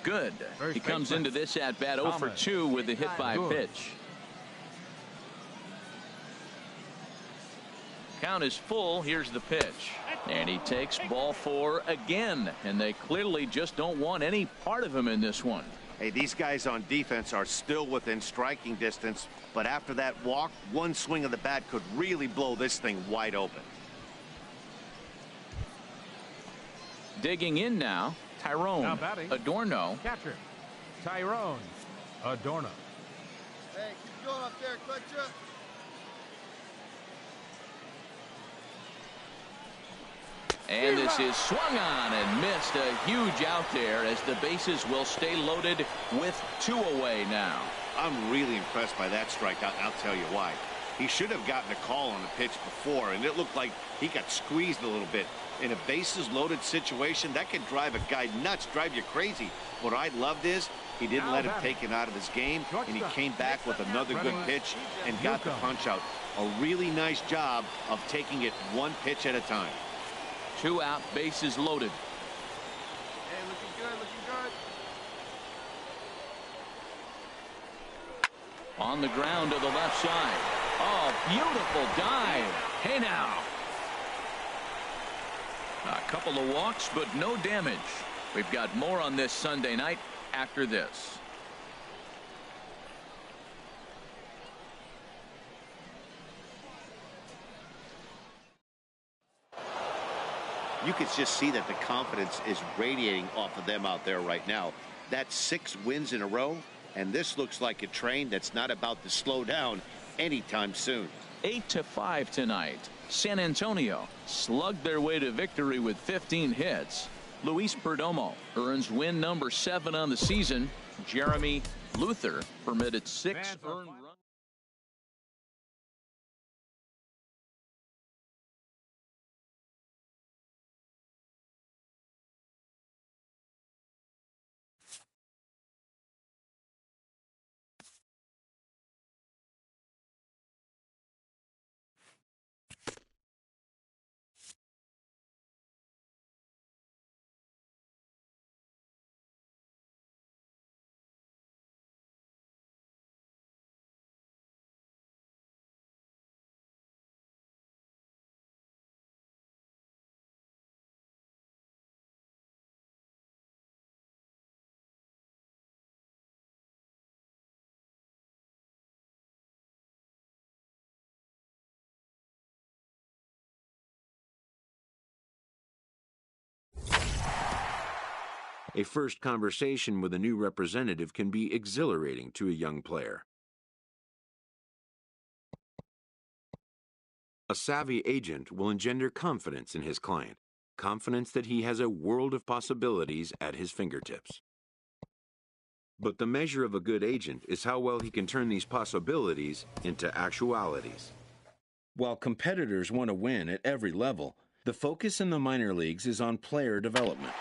Good. He comes into this at bat 0 for 2 with the hit by pitch. Count is full. Here's the pitch. And he takes ball 4 again. And they clearly just don't want any part of him in this one. Hey, these guys on defense are still within striking distance. But after that walk, one swing of the bat could really blow this thing wide open. Digging in now, Tyrone Adorno. Catcher, Tyrone Adorno. Hey, keep going up there, Clutcher. And this is swung on and missed. A huge out there as the bases will stay loaded with 2 away now. I'm really impressed by that strikeout, and I'll tell you why. He should have gotten a call on the pitch before, and it looked like he got squeezed a little bit. In a bases loaded situation, that can drive a guy nuts, drive you crazy. What I loved is he didn't let him take it out of his game, and he came back with another good pitch and got the punch out. A really nice job of taking it 1 pitch at a time. 2 out, bases loaded. Hey, looking good, looking good. On the ground to the left side. Oh, beautiful dive. Hey now. A couple of walks, but no damage. We've got more on this Sunday night after this. You could just see that the confidence is radiating off of them out there right now. That's 6 wins in a row, and this looks like a train that's not about to slow down anytime soon. 8-5 tonight. San Antonio slugged their way to victory with 15 hits. Luis Perdomo earns win number 7 on the season. Jeremy Luther permitted 6 earned runs. A first conversation with a new representative can be exhilarating to a young player. A savvy agent will engender confidence in his client, confidence that he has a world of possibilities at his fingertips. But the measure of a good agent is how well he can turn these possibilities into actualities. While competitors want to win at every level, the focus in the minor leagues is on player development.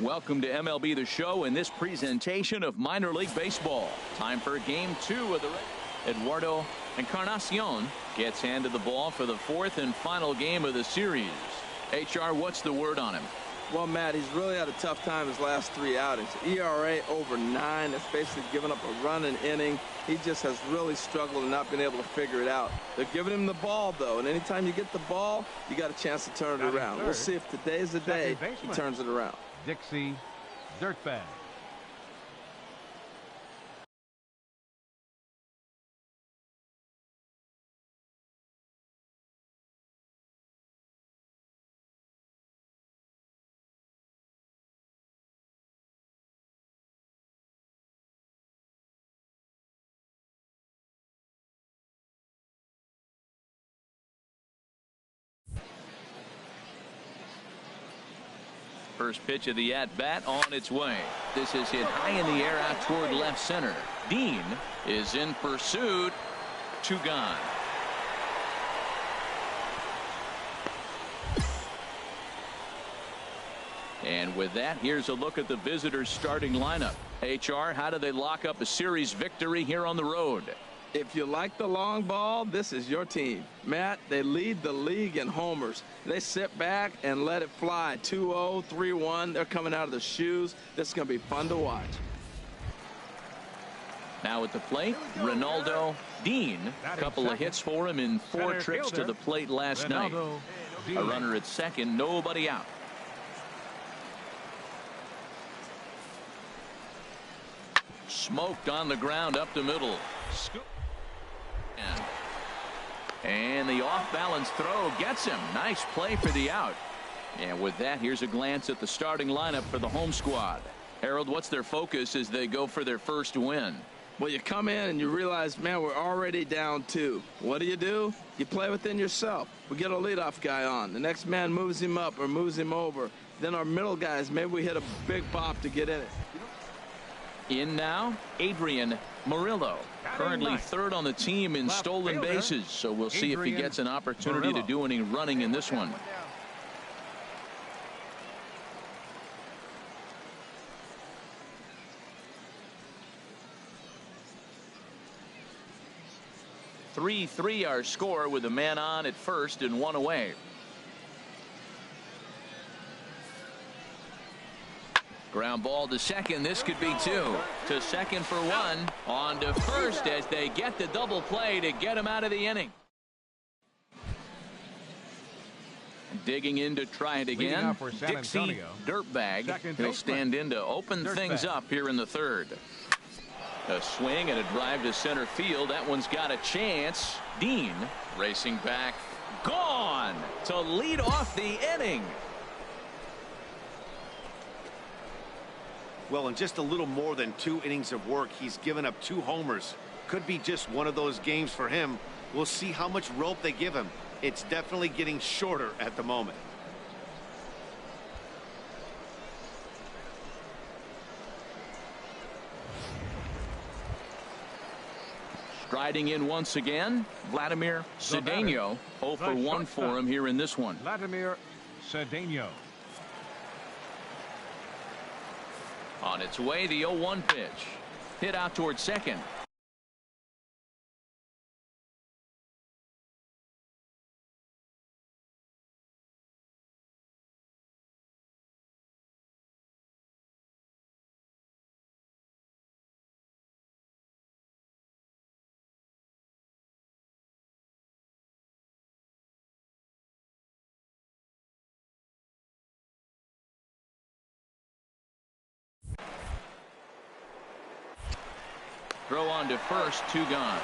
Welcome to MLB The Show and this presentation of minor league baseball. Time for game 2 of the Eduardo Encarnacion gets handed the ball for the 4th and final game of the series. HR, what's the word on him? Well, Matt, he's really had a tough time his last 3 outings. ERA over 9. That's basically given up a run an inning. He just has really struggled and not been able to figure it out. They're giving him the ball, though, and anytime you get the ball, you got a chance to turn it around. We'll see if today's the day he turns it around. Dixie Dirtbag. First pitch of the at-bat on its way. This is hit high in the air out toward left center. Dean is in pursuit. 2 gone. And with that, here's a look at the visitors' starting lineup. HR, how do they lock up a series victory here on the road? If you like the long ball, this is your team. Matt, they lead the league in homers. They sit back and let it fly. 2-0, 3-1. They're coming out of the shoes. This is going to be fun to watch. Now at the plate, Ronaldo Dean. A couple of hits for him in 4 trips to the plate last night. A runner at second, nobody out. Smoked on the ground up the middle. And the off-balance throw gets him. Nice play for the out. And with that, here's a glance at the starting lineup for the home squad. Harold, what's their focus as they go for their first win? Well, you come in and you realize, man, we're already down 2. What do? You play within yourself. We get a leadoff guy on. The next man moves him up or moves him over. Then our middle guys, maybe we hit a big bop to get in it. In now, Adrian Murillo, currently 3rd on the team in stolen bases, so we'll see if he gets an opportunity to do any running in this one. (3-3) our score with a man on at first and 1 away. Ground ball to second. This could be 2. To second for 1. On to first as they get the double play to get him out of the inning. Digging in to try it again. Dixie Dirtbag. He'll stand in to open things up here in the 3rd. A swing and a drive to center field. That one's got a chance. Dean racing back. Gone to lead off the inning. Well, in just a little more than 2 innings of work, he's given up 2 homers. Could be just one of those games for him. We'll see how much rope they give him. It's definitely getting shorter at the moment. Striding in once again, Vladimir Cedeno. 0 for 1 for him here in this one. Vladimir Cedeno. On its way, the 0-1 pitch. Hit out toward second. Throw on to first, 2 gone.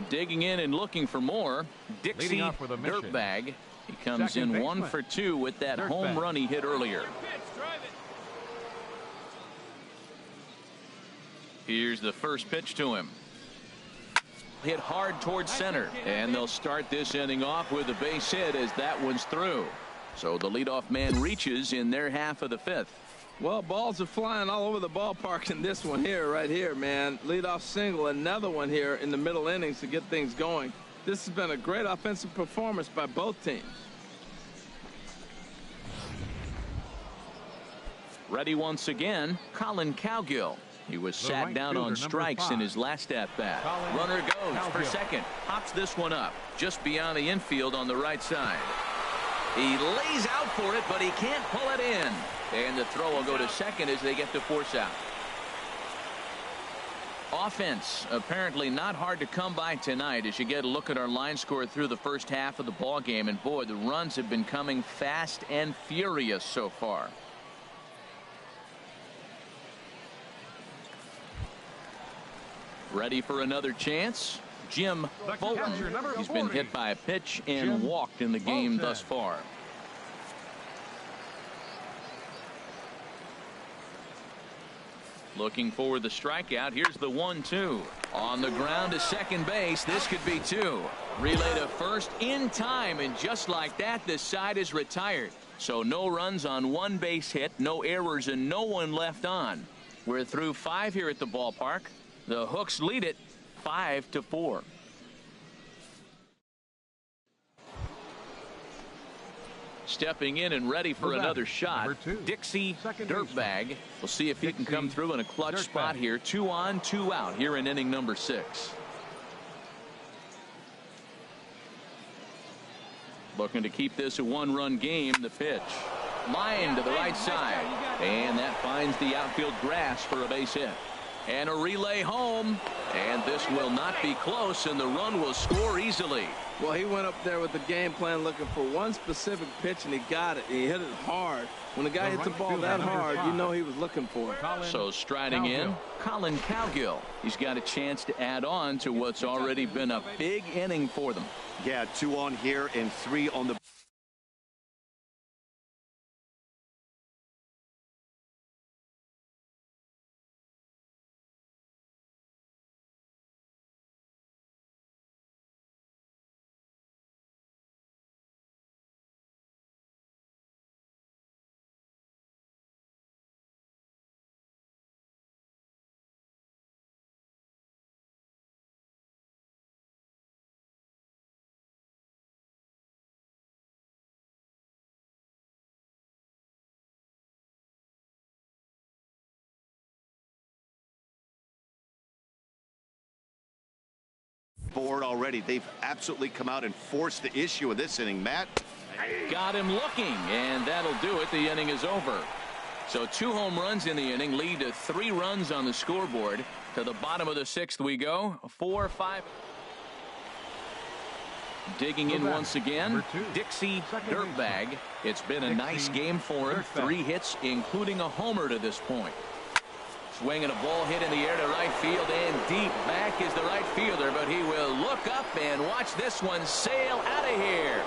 Digging in and looking for more. Dixie Dirtbag. He comes in 1 for 2 with that home run he hit earlier. Here's the first pitch to him. Hit hard towards center, and they'll start this inning off with a base hit as that one's through. So the leadoff man reaches in their half of the 5th. Well, balls are flying all over the ballpark in this one here, right here, man. Leadoff single, another one here in the middle innings to get things going. This has been a great offensive performance by both teams. Ready once again, Colin Cowgill. He was sat down on strikes in his last at-bat. Runner goes for second. Hops this one up just beyond the infield on the right side. He lays out for it, but he can't pull it in. And the throw will go to second as they get to force out. Offense apparently not hard to come by tonight as you get a look at our line score through the first half of the ball game. And boy, the runs have been coming fast and furious so far. Ready for another chance? Jim Bolton. He's been hit by a pitch and walked in the game thus far. Looking for the strikeout. Here's the 1-2. On the ground to second base. This could be 2. Relay to first in time, and just like that, the side is retired. So no runs on 1 base hit, no errors, and no one left on. We're through 5 here at the ballpark. The Hooks lead it 5-4. Stepping in and ready for another shot, Dixie Dirtbag. We'll see if he can come through in a clutch spot here. 2 on, 2 out here in inning number 6. Looking to keep this a 1-run game. The pitch. Line to the right side. And that finds the outfield grass for a base hit. And a relay home. And this will not be close, and the run will score easily. Well, he went up there with the game plan looking for one specific pitch, and he got it. He hit it hard. When a guy hits the ball that hard, you know he was looking for it. So striding in, Colin Cowgill. He's got a chance to add on to what's already been a big inning for them. Yeah, 2 on here and 3 on the board already. They've absolutely come out and forced the issue in this inning. Matt. Got him looking, and that'll do it. The inning is over. So 2 home runs in the inning lead to 3 runs on the scoreboard. To the bottom of the 6th we go. 4-5. Digging in once again, Dixie Dirtbag. It's been a nice game for him. 3 hits, including a homer to this point. Swinging a ball hit in the air to right field, and deep back is the right fielder, but he will look up and watch this one sail out of here.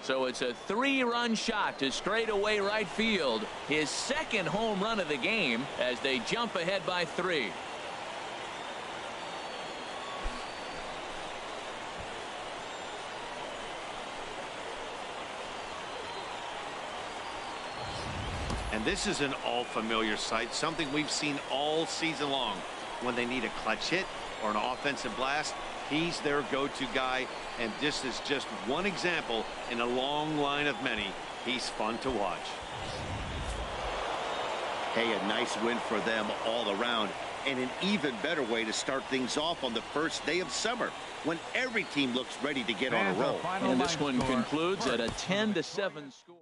So it's a 3-run shot to straightaway right field. His 2nd home run of the game as they jump ahead by 3. And this is an all-familiar sight, something we've seen all season long. When they need a clutch hit or an offensive blast, he's their go-to guy, and this is just one example in a long line of many. He's fun to watch. Hey, a nice win for them all around, and an even better way to start things off on the first day of summer, when every team looks ready to get on a roll. And this one concludes at a 10-7 score.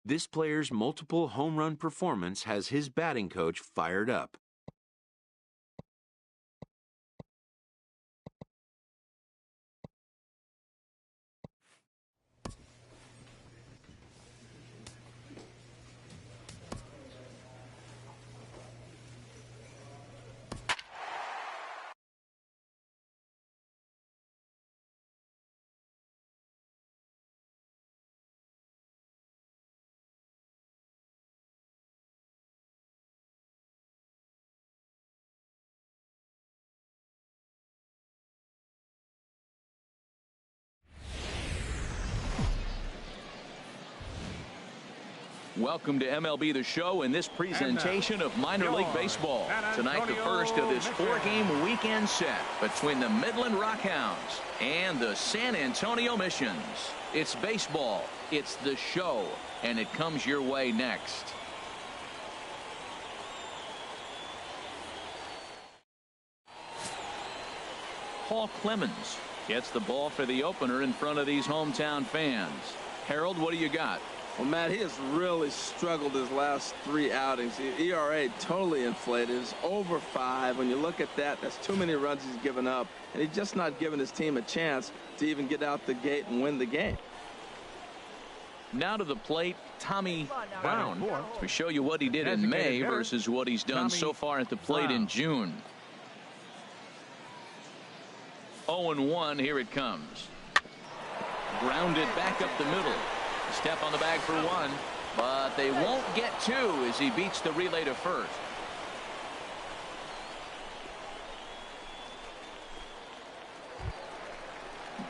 This player's multiple home run performance has his batting coach fired up. Welcome to MLB The Show and this presentation of minor league baseball. Tonight, the first of this 4-game weekend set between the Midland Rockhounds and the San Antonio Missions. It's baseball, it's the show, and it comes your way next. Paul Clemens gets the ball for the opener in front of these hometown fans. Harold, what do you got? Well, Matt, he has really struggled his last 3 outings. The ERA totally inflated. It's over 5. When you look at that, that's too many runs he's given up. And he's just not giving his team a chance to even get out the gate and win the game. Now to the plate, Tommy Brown, to show you what he did in May versus what he's done so far at the plate in June. 0-1, here it comes. Grounded back up the middle. Step on the bag for 1, but they won't get 2 as he beats the relay to first.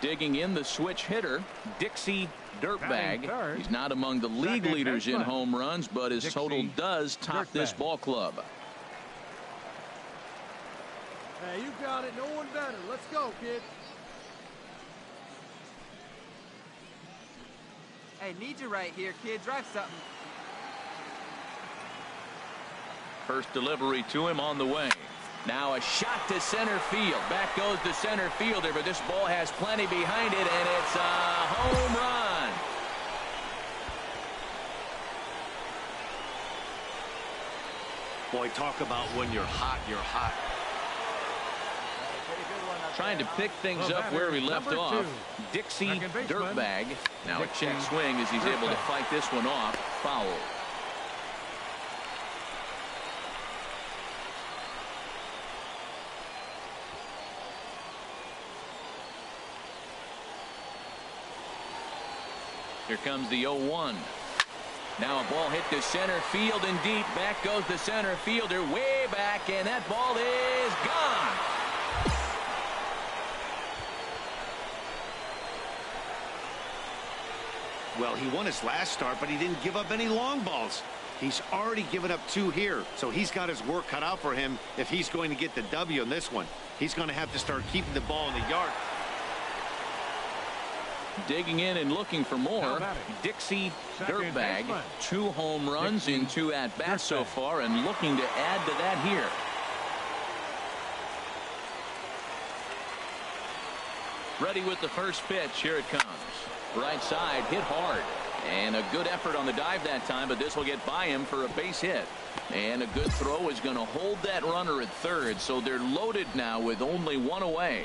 Digging in the switch hitter, Dixie Dirtbag. He's not among the league leaders in home runs, but his total does top this ball club. Hey, you got it. No one better. Let's go, kid. Hey, need you right here, kid. Drive something. First delivery to him on the way. Now a shot to center field. Back goes the center fielder, but this ball has plenty behind it, and it's a home run. Boy, talk about when you're hot, you're hot. Trying to pick things up where we left off. Dixie Dirtbag. Now a check swing as he's able to fight this one off. Foul. Here comes the 0-1. Now a ball hit to center field and deep. Back goes the center fielder way back, and that ball is gone. Well, he won his last start, but he didn't give up any long balls. He's already given up 2 here, so he's got his work cut out for him if he's going to get the W in this one. He's going to have to start keeping the ball in the yard. Digging in and looking for more. Dixie Dirtbag. 2 home runs in 2 at-bats so far, and looking to add to that here. Ready with the first pitch. Here it comes. Right side, hit hard. And a good effort on the dive that time, but this will get by him for a base hit. And a good throw is going to hold that runner at third, so they're loaded now with only 1 away.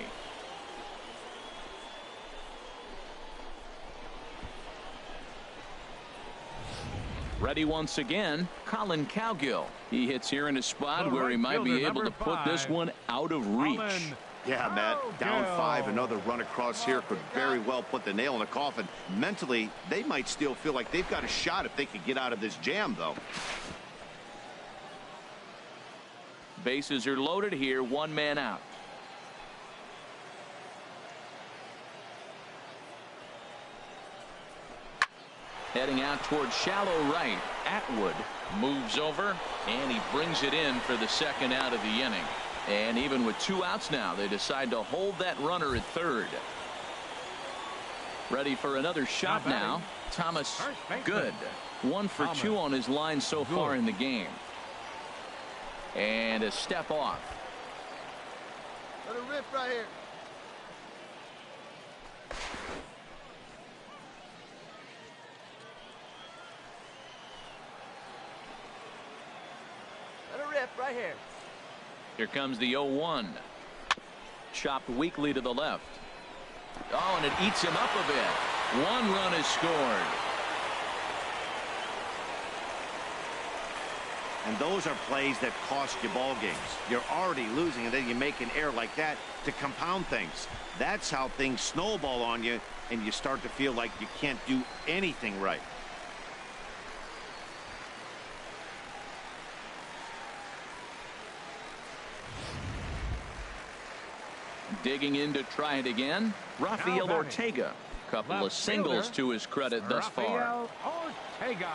Ready once again, Colin Cowgill. He hits here in a spot where he might be able to put this one out of reach. Yeah, Matt, down 5, another run across here could very well put the nail in the coffin. Mentally, they might still feel like they've got a shot if they could get out of this jam, though. Bases are loaded here, 1 man out. Heading out towards shallow right. Atwood moves over, and he brings it in for the 2nd out of the inning. And even with 2 outs now, they decide to hold that runner at third. Ready for another shot now. Thomas Good. 1 for 2 on his line so far in the game. And a step off. Let it rip right here. Let it rip right here. Here comes the 0-1. Chopped weakly to the left. Oh, and it eats him up a bit. 1 run is scored. And those are plays that cost you ball games. You're already losing, and then you make an error like that to compound things. That's how things snowball on you, and you start to feel like you can't do anything right. Digging in to try it again. Rafael Ortega. Couple of singles to his credit thus far. Ortega.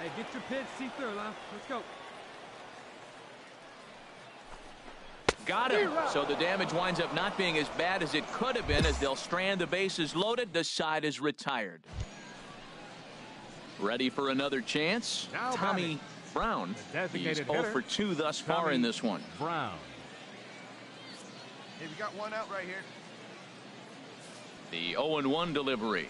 Hey, get your pitch, see through, Lyle. Let's go. Got him. So the damage winds up not being as bad as it could have been as they'll strand the bases loaded. The side is retired. Ready for another chance? Now Tommy Brown. He's 0 for 2 thus far in this one. Brown. Hey, we got one out right here. The 0-1 delivery.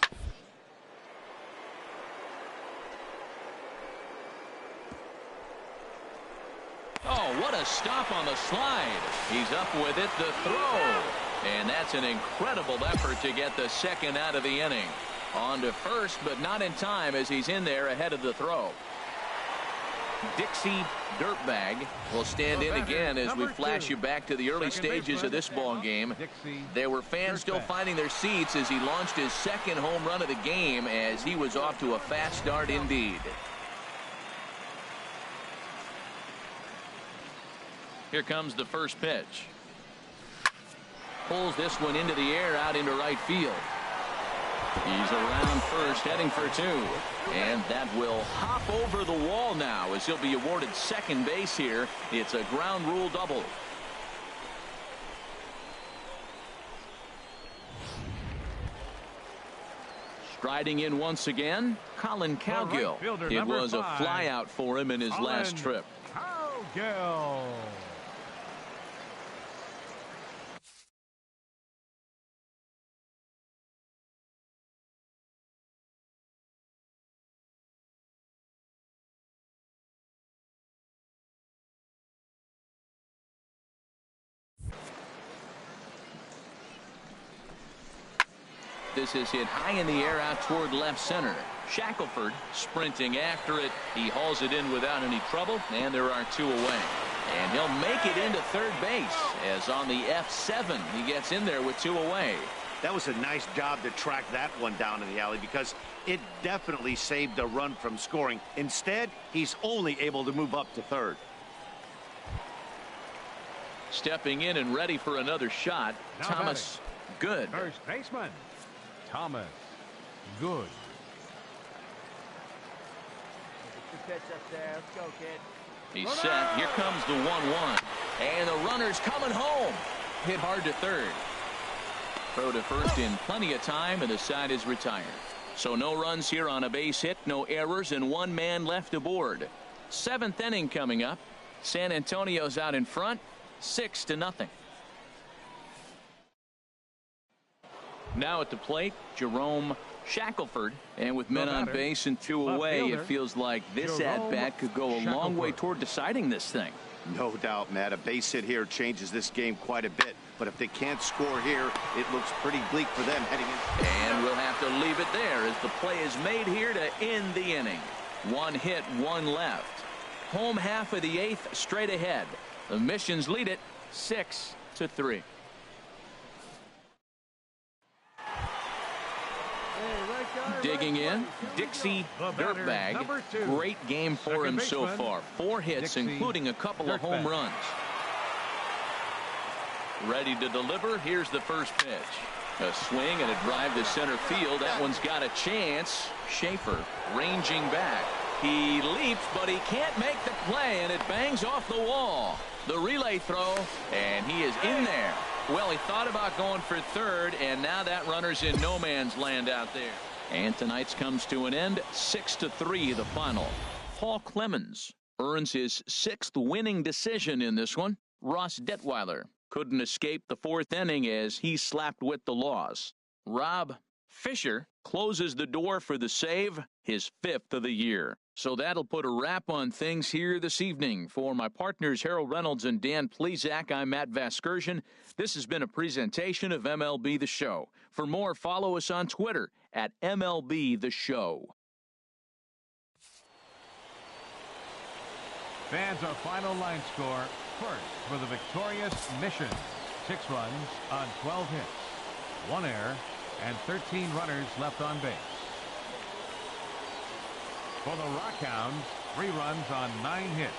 Oh, what a stop on the slide. He's up with it, the throw. And that's an incredible effort to get the second out of the inning. On to first, but not in time as he's in there ahead of the throw. Dixie Dirtbag will stand in again as we flash you back to the early stages of this ball game. There were fans still finding their seats as he launched his second home run of the game as he was off to a fast start indeed. Here comes the first pitch. Pulls this one into the air out into right field. He's around first, heading for 2. And that will hop over the wall now as he'll be awarded second base here. It's a ground rule double. Striding in once again, Colin Cowgill. It was a flyout for him in his last trip. Cowgill. This is hit high in the air out toward left center. Shackelford sprinting after it. He hauls it in without any trouble, and there are 2 away. And he'll make it into third base as on the F7 he gets in there with 2 away. That was a nice job to track that one down in the alley because it definitely saved the run from scoring. Instead, he's only able to move up to third. Stepping in and ready for another shot, Now Thomas Good. First baseman, Thomas Good. Get your pitch up there. Let's go, kid. He's set. Here comes the 1-1. And the runner's coming home. Hit hard to third. Throw to first in plenty of time, and the side is retired. So no runs here on a base hit, no errors, and 1 man left aboard. 7th inning coming up. San Antonio's out in front, 6-0. Now at the plate, Jerome Shackelford. And with men on base and 2 away, it feels like this at-bat could go a long way toward deciding this thing. No doubt, Matt. A base hit here changes this game quite a bit. But if they can't score here, it looks pretty bleak for them heading in. And we'll have to leave it there as the play is made here to end the inning. 1 hit, 1 left. Home half of the 8th straight ahead. The Missions lead it 6-3. Digging in, Dixie Dirtbag. Great game for him so far. 4 hits, including a couple of home runs. Ready to deliver. Here's the first pitch. A swing and a drive to center field. That one's got a chance. Schaefer ranging back. He leaps, but he can't make the play, and it bangs off the wall. The relay throw, and he is in there. Well, he thought about going for third, and now that runner's in no man's land out there. And tonight's comes to an end, 6-3 the final. Paul Clemens earns his 6th winning decision in this one. Ross Detweiler couldn't escape the 4th inning as he slapped with the loss. Rob Fisher closes the door for the save, his 5th of the year. So that'll put a wrap on things here this evening. For my partners Harold Reynolds and Dan Plesac, I'm Matt Vasgersian. This has been a presentation of MLB The Show. For more, follow us on Twitter at MLB The Show. Fans, our final line score. First for the victorious Mission. 6 runs on 12 hits, 1 error, and 13 runners left on base. For the Rockhounds, 3 runs on 9 hits,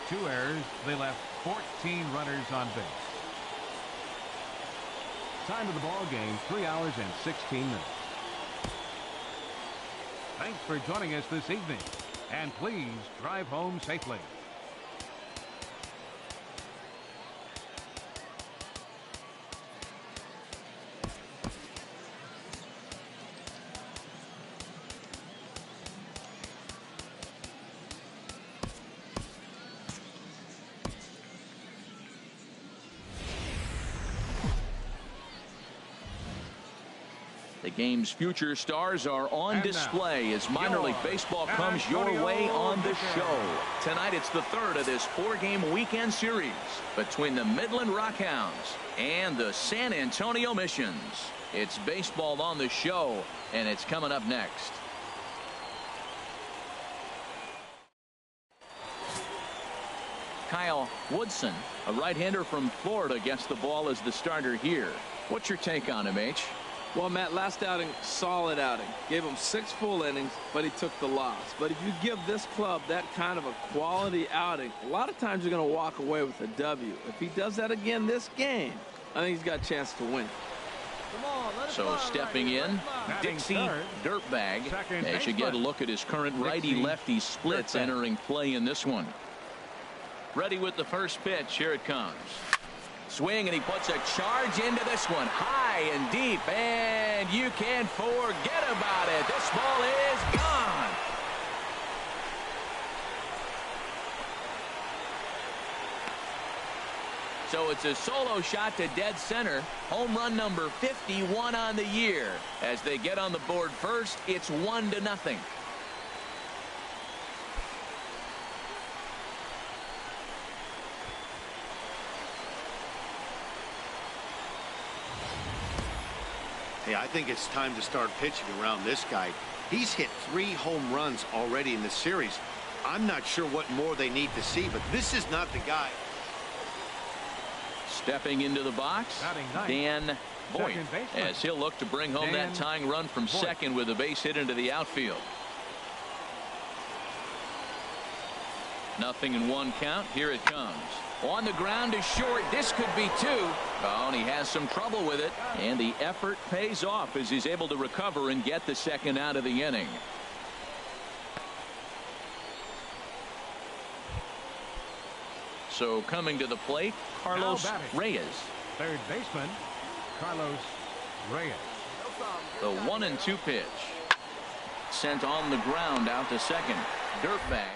2 errors. They left 14 runners on base. Time of the ball game, 3 hours and 16 minutes. Thanks for joining us this evening. And please drive home safely. The game's future stars are on display as minor league baseball comes your way on the show. Tonight it's the third of this 4-game weekend series between the Midland Rockhounds and the San Antonio Missions. It's baseball on the show, and it's coming up next. Kyle Woodson, a right-hander from Florida, gets the ball as the starter here. What's your take on him, H? Well, Matt, last outing, solid outing. Gave him 6 full innings, but he took the loss. But if you give this club that kind of a quality outing, a lot of times you're going to walk away with a W. If he does that again this game, I think he's got a chance to win. So stepping in, Dixie Dirtbag. As you get a look at his current righty-lefty splits entering play in this one. Ready with the first pitch. Here it comes. Swing, and he puts a charge into this one, high and deep, and you can't forget about it. This ball is gone. So it's a solo shot to dead center. Home run number 51 on the year. As they get on the board first, it's 1-0. Hey, I think it's time to start pitching around this guy. He's hit 3 home runs already in this series. I'm not sure what more they need to see, but this is not the guy. Stepping into the box, Dan Boyd, as he'll look to bring home that tying run from second with a base hit into the outfield. 0-1 count. Here it comes. On the ground is short. This could be 2. Oh, and he has some trouble with it. And the effort pays off as he's able to recover and get the second out of the inning. So coming to the plate, Carlos Reyes. Third baseman, Carlos Reyes. The 1-2 pitch. Sent on the ground out to second. Dirtbag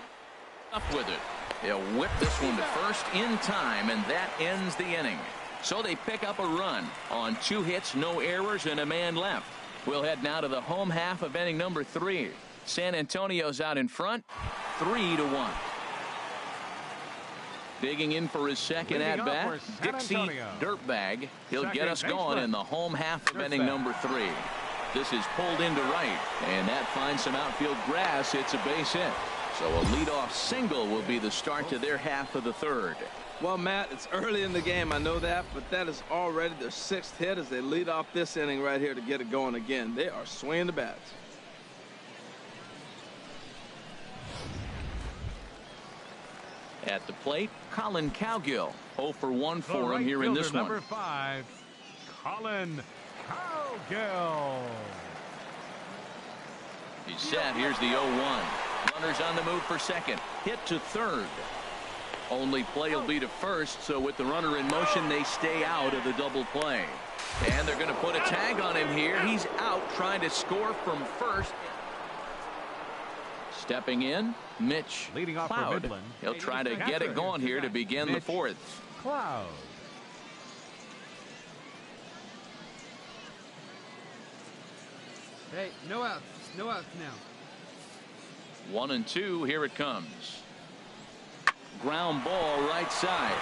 up with it. They'll whip this one to first in time, and that ends the inning. So they pick up a run on 2 hits, no errors, and a man left. We'll head now to the home half of inning number 3. San Antonio's out in front, 3-1. Digging in for his second at-bat, Dixie Dirtbag. He'll get us going in the home half of inning number 3. This is pulled into right, and that finds some outfield grass. It's a base hit. So a leadoff single will be the start to their half of the third. Well, Matt, it's early in the game, I know that, but that is already their 6th hit as they lead off this inning right here to get it going again. They are swinging the bats. At the plate, Colin Cowgill. 0 for 1 for him here in this one. Number 5, Colin Cowgill. He's set. Here's the 0-1. Runners on the move for second. Hit to third. Only play will be to first, so with the runner in motion, they stay out of the double play. And they're going to put a tag on him here. He's out trying to score from first. Stepping in, Mitch leading off for Cloud. Midland. He'll try to get it going here to begin the 4th. Cloud. Hey, no outs. No outs now. 1-2. Here it comes. Ground ball right side.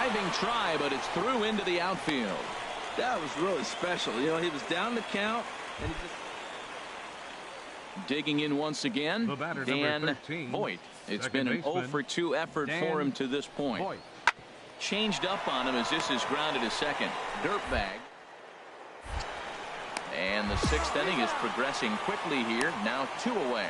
Diving try, but it's through into the outfield. That was really special. You know, he was down the count, and he just... Digging in once again, The batter, Dan number 13, Voigt. It's second been an baseman, 0 for 2 effort for him to this point. Voigt. Changed up on him as this is grounded to second. Dirtbag. And the 6th inning is progressing quickly here. Now 2 away.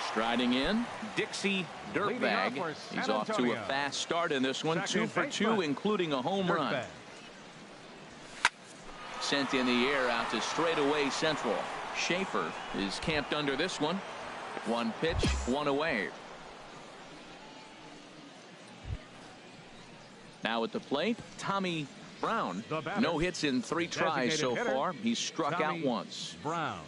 Striding in, Dixie Dirtbag. He's off to a fast start in this one. 2 for 2, including a home run. Sent in the air out to straightaway central. Schaefer is camped under this one. 1 pitch, 1 away. Now at the plate, Tommy Brown. No hits in 3 tries so far. He's struck out once. Brown.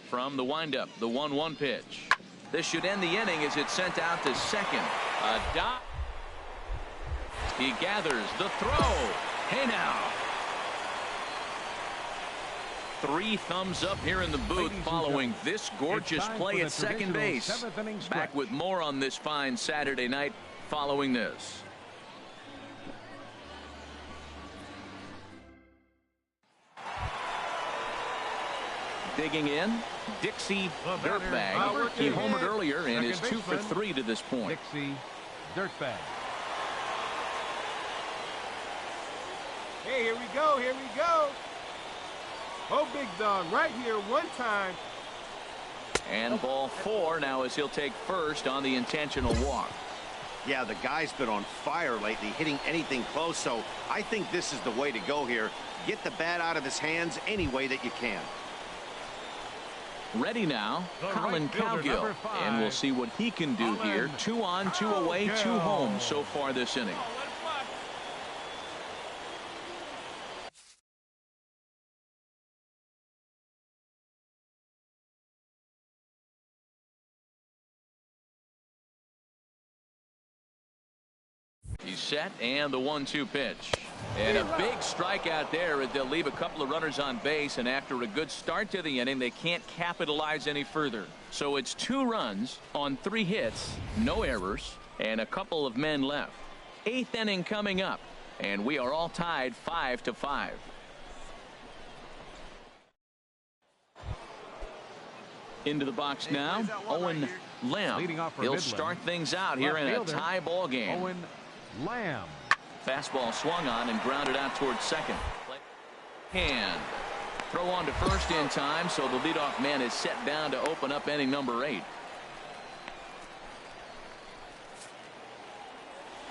From the windup, the 1-1 pitch. This should end the inning as it's sent out to second. A dot. He gathers the throw. Hey now. 3 thumbs up here in the booth following this gorgeous play at second base. Back with more on this fine Saturday night following this. Digging in, Dixie Dirtbag. He homered earlier and is 2 for 3 to this point. Dixie Dirtbag. Hey, here we go, here we go. Oh, big dog, right here, one time. And ball 4 now as he'll take first on the intentional walk. Yeah, the guy's been on fire lately, hitting anything close, so I think this is the way to go here. Get the bat out of his hands any way that you can. Ready now, Colin Cowgill, and we'll see what he can do here. 2 on, 2 away, 2 home so far this inning. He's set, and the 1-2 pitch. And a big strikeout there. They'll leave a couple of runners on base, and after a good start to the inning, they can't capitalize any further. So it's 2 runs on 3 hits, no errors, and a couple of men left. 8th inning coming up, and we are all tied 5-5. Into the box now, Owen Lamb. He'll start things out here in a tie ball game. Owen Lamb. Fastball swung on and grounded out towards second. And throw on to first in time, so the leadoff man is set down to open up inning number 8.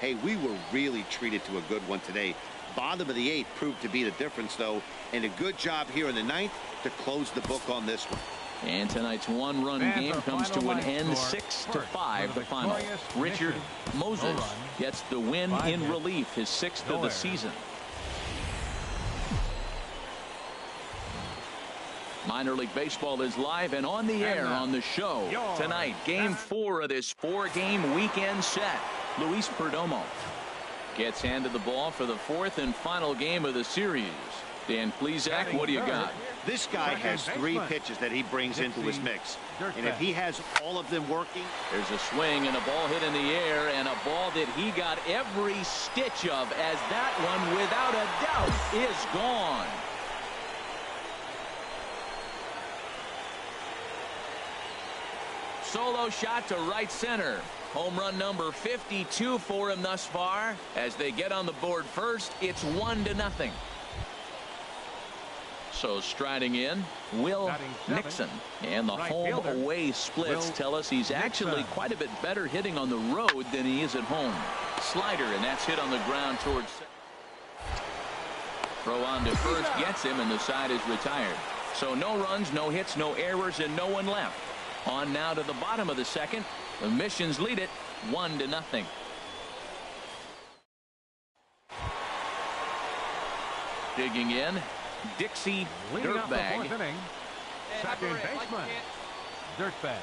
Hey, we were really treated to a good one today. Bottom of the 8th proved to be the difference, though, and a good job here in the 9th to close the book on this one. And tonight's 1-run game comes to an end, 6-5 the final. Richard Moses gets the win in relief, his 6th of the season. Minor League Baseball is live and on the air on the show tonight. Game 4 of this 4-game weekend set. Luis Perdomo gets handed the ball for the 4th and final game of the series. Dan Plesac, what do you got? This guy has 3 pitches that he brings into his mix. And if he has all of them working. There's a swing and a ball hit in the air, and a ball that he got every stitch of, as that one, without a doubt, is gone. Solo shot to right center. Home run number 52 for him thus far. As they get on the board first, it's 1-0. So striding in, Will Nixon. And the home-away splits tell us he's actually quite a bit better hitting on the road than he is at home. Slider, and that's hit on the ground towards second. Throw on to first gets him, and the side is retired. So no runs, no hits, no errors, and no one left. On now to the bottom of the second. The Missions lead it 1-0. Digging in, Dixie Dirtbag. Second baseman, Dirtbag.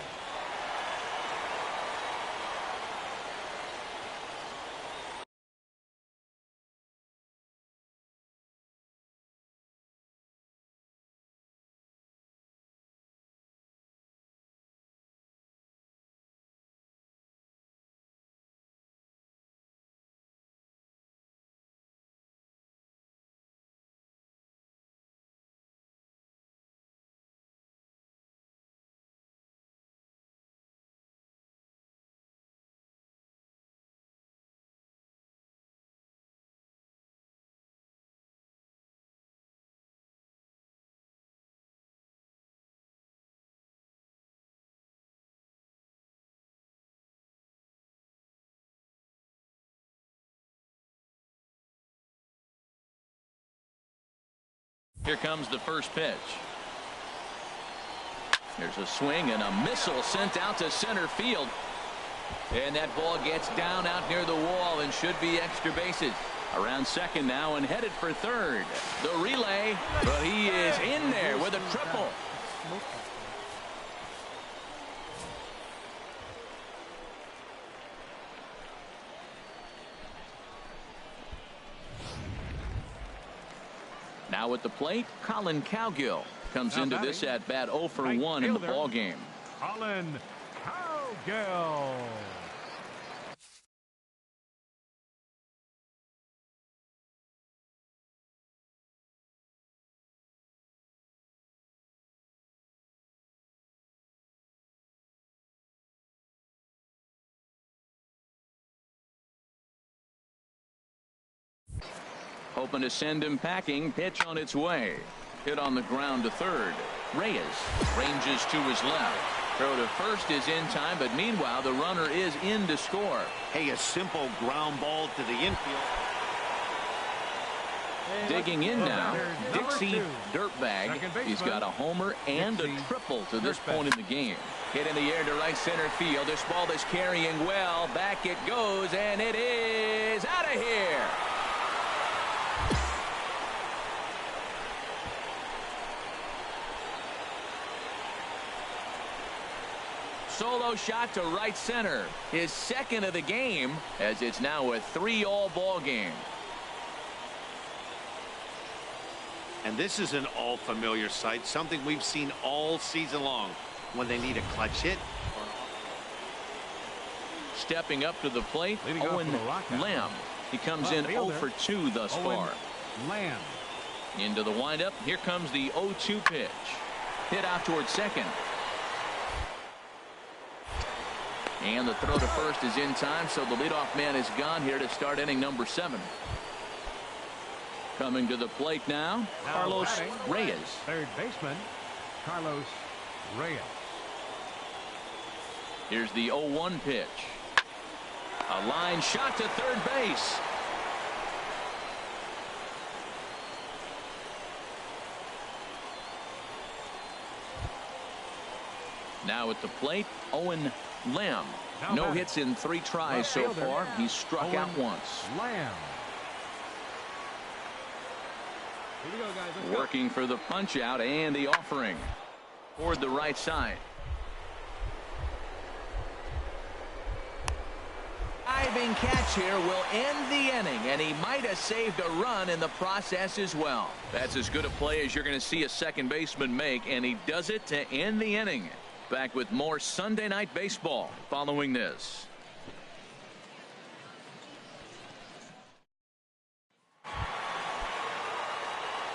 Here comes the first pitch. There's a swing and a missile sent out to center field. And that ball gets down out near the wall and should be extra bases. Around second now and headed for third. The relay, but he is in there with a triple. Now at the plate, Colin Cowgill comes into this at bat 0 for 1 in the ball game. Colin Cowgill. Hoping to send him packing. Pitch on its way. Hit on the ground to third. Reyes ranges to his left. Throw to first is in time, but meanwhile the runner is in to score. Hey, a simple ground ball to the infield. Digging in now, Dixie Dirtbag. He's got a homer and a triple to this point in the game. Hit in the air to right center field. This ball is carrying well. Back it goes, and it is out of here. Solo shot to right center. His second of the game, as it's now a 3-all ball game. And this is an all familiar sight, something we've seen all season long when they need a clutch hit. Stepping up to the plate, Owen Lamb. He comes in 0 for 2 thus far. Lamb. Into the windup. Here comes the 0-2 pitch. Hit out towards second. And the throw to first is in time, so the leadoff man is gone here to start inning number 7. Coming to the plate now, Carlos Reyes. Third baseman, Carlos Reyes. Here's the 0-1 pitch. A line shot to third base. Now at the plate, Owen Lamb. No hits in 3 tries so far. He's struck out once. Lamb. Here we go, guys. Let's Working for the punch out and the offering toward the right side. Diving catch here will end the inning, and he might have saved a run in the process as well. That's as good a play as you're going to see a second baseman make, and he does it to end the inning. Back with more Sunday Night Baseball following this.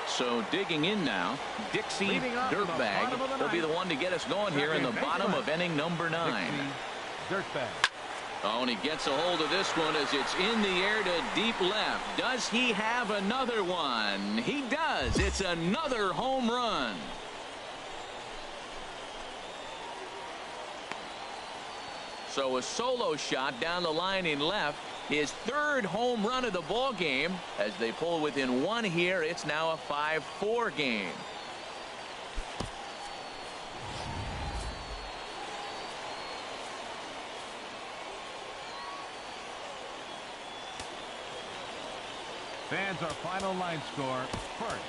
So digging in now, Dixie Dirtbag. He'll be the one to get us going here in the bottom of inning number 9. Dirtbag. Oh, and he gets a hold of this one as it's in the air to deep left. Does he have another one? He does. It's another home run. So a solo shot down the line in left. His 3rd home run of the ball game. As they pull within 1 here, it's now a 5-4 game. Fans, our final line score. First,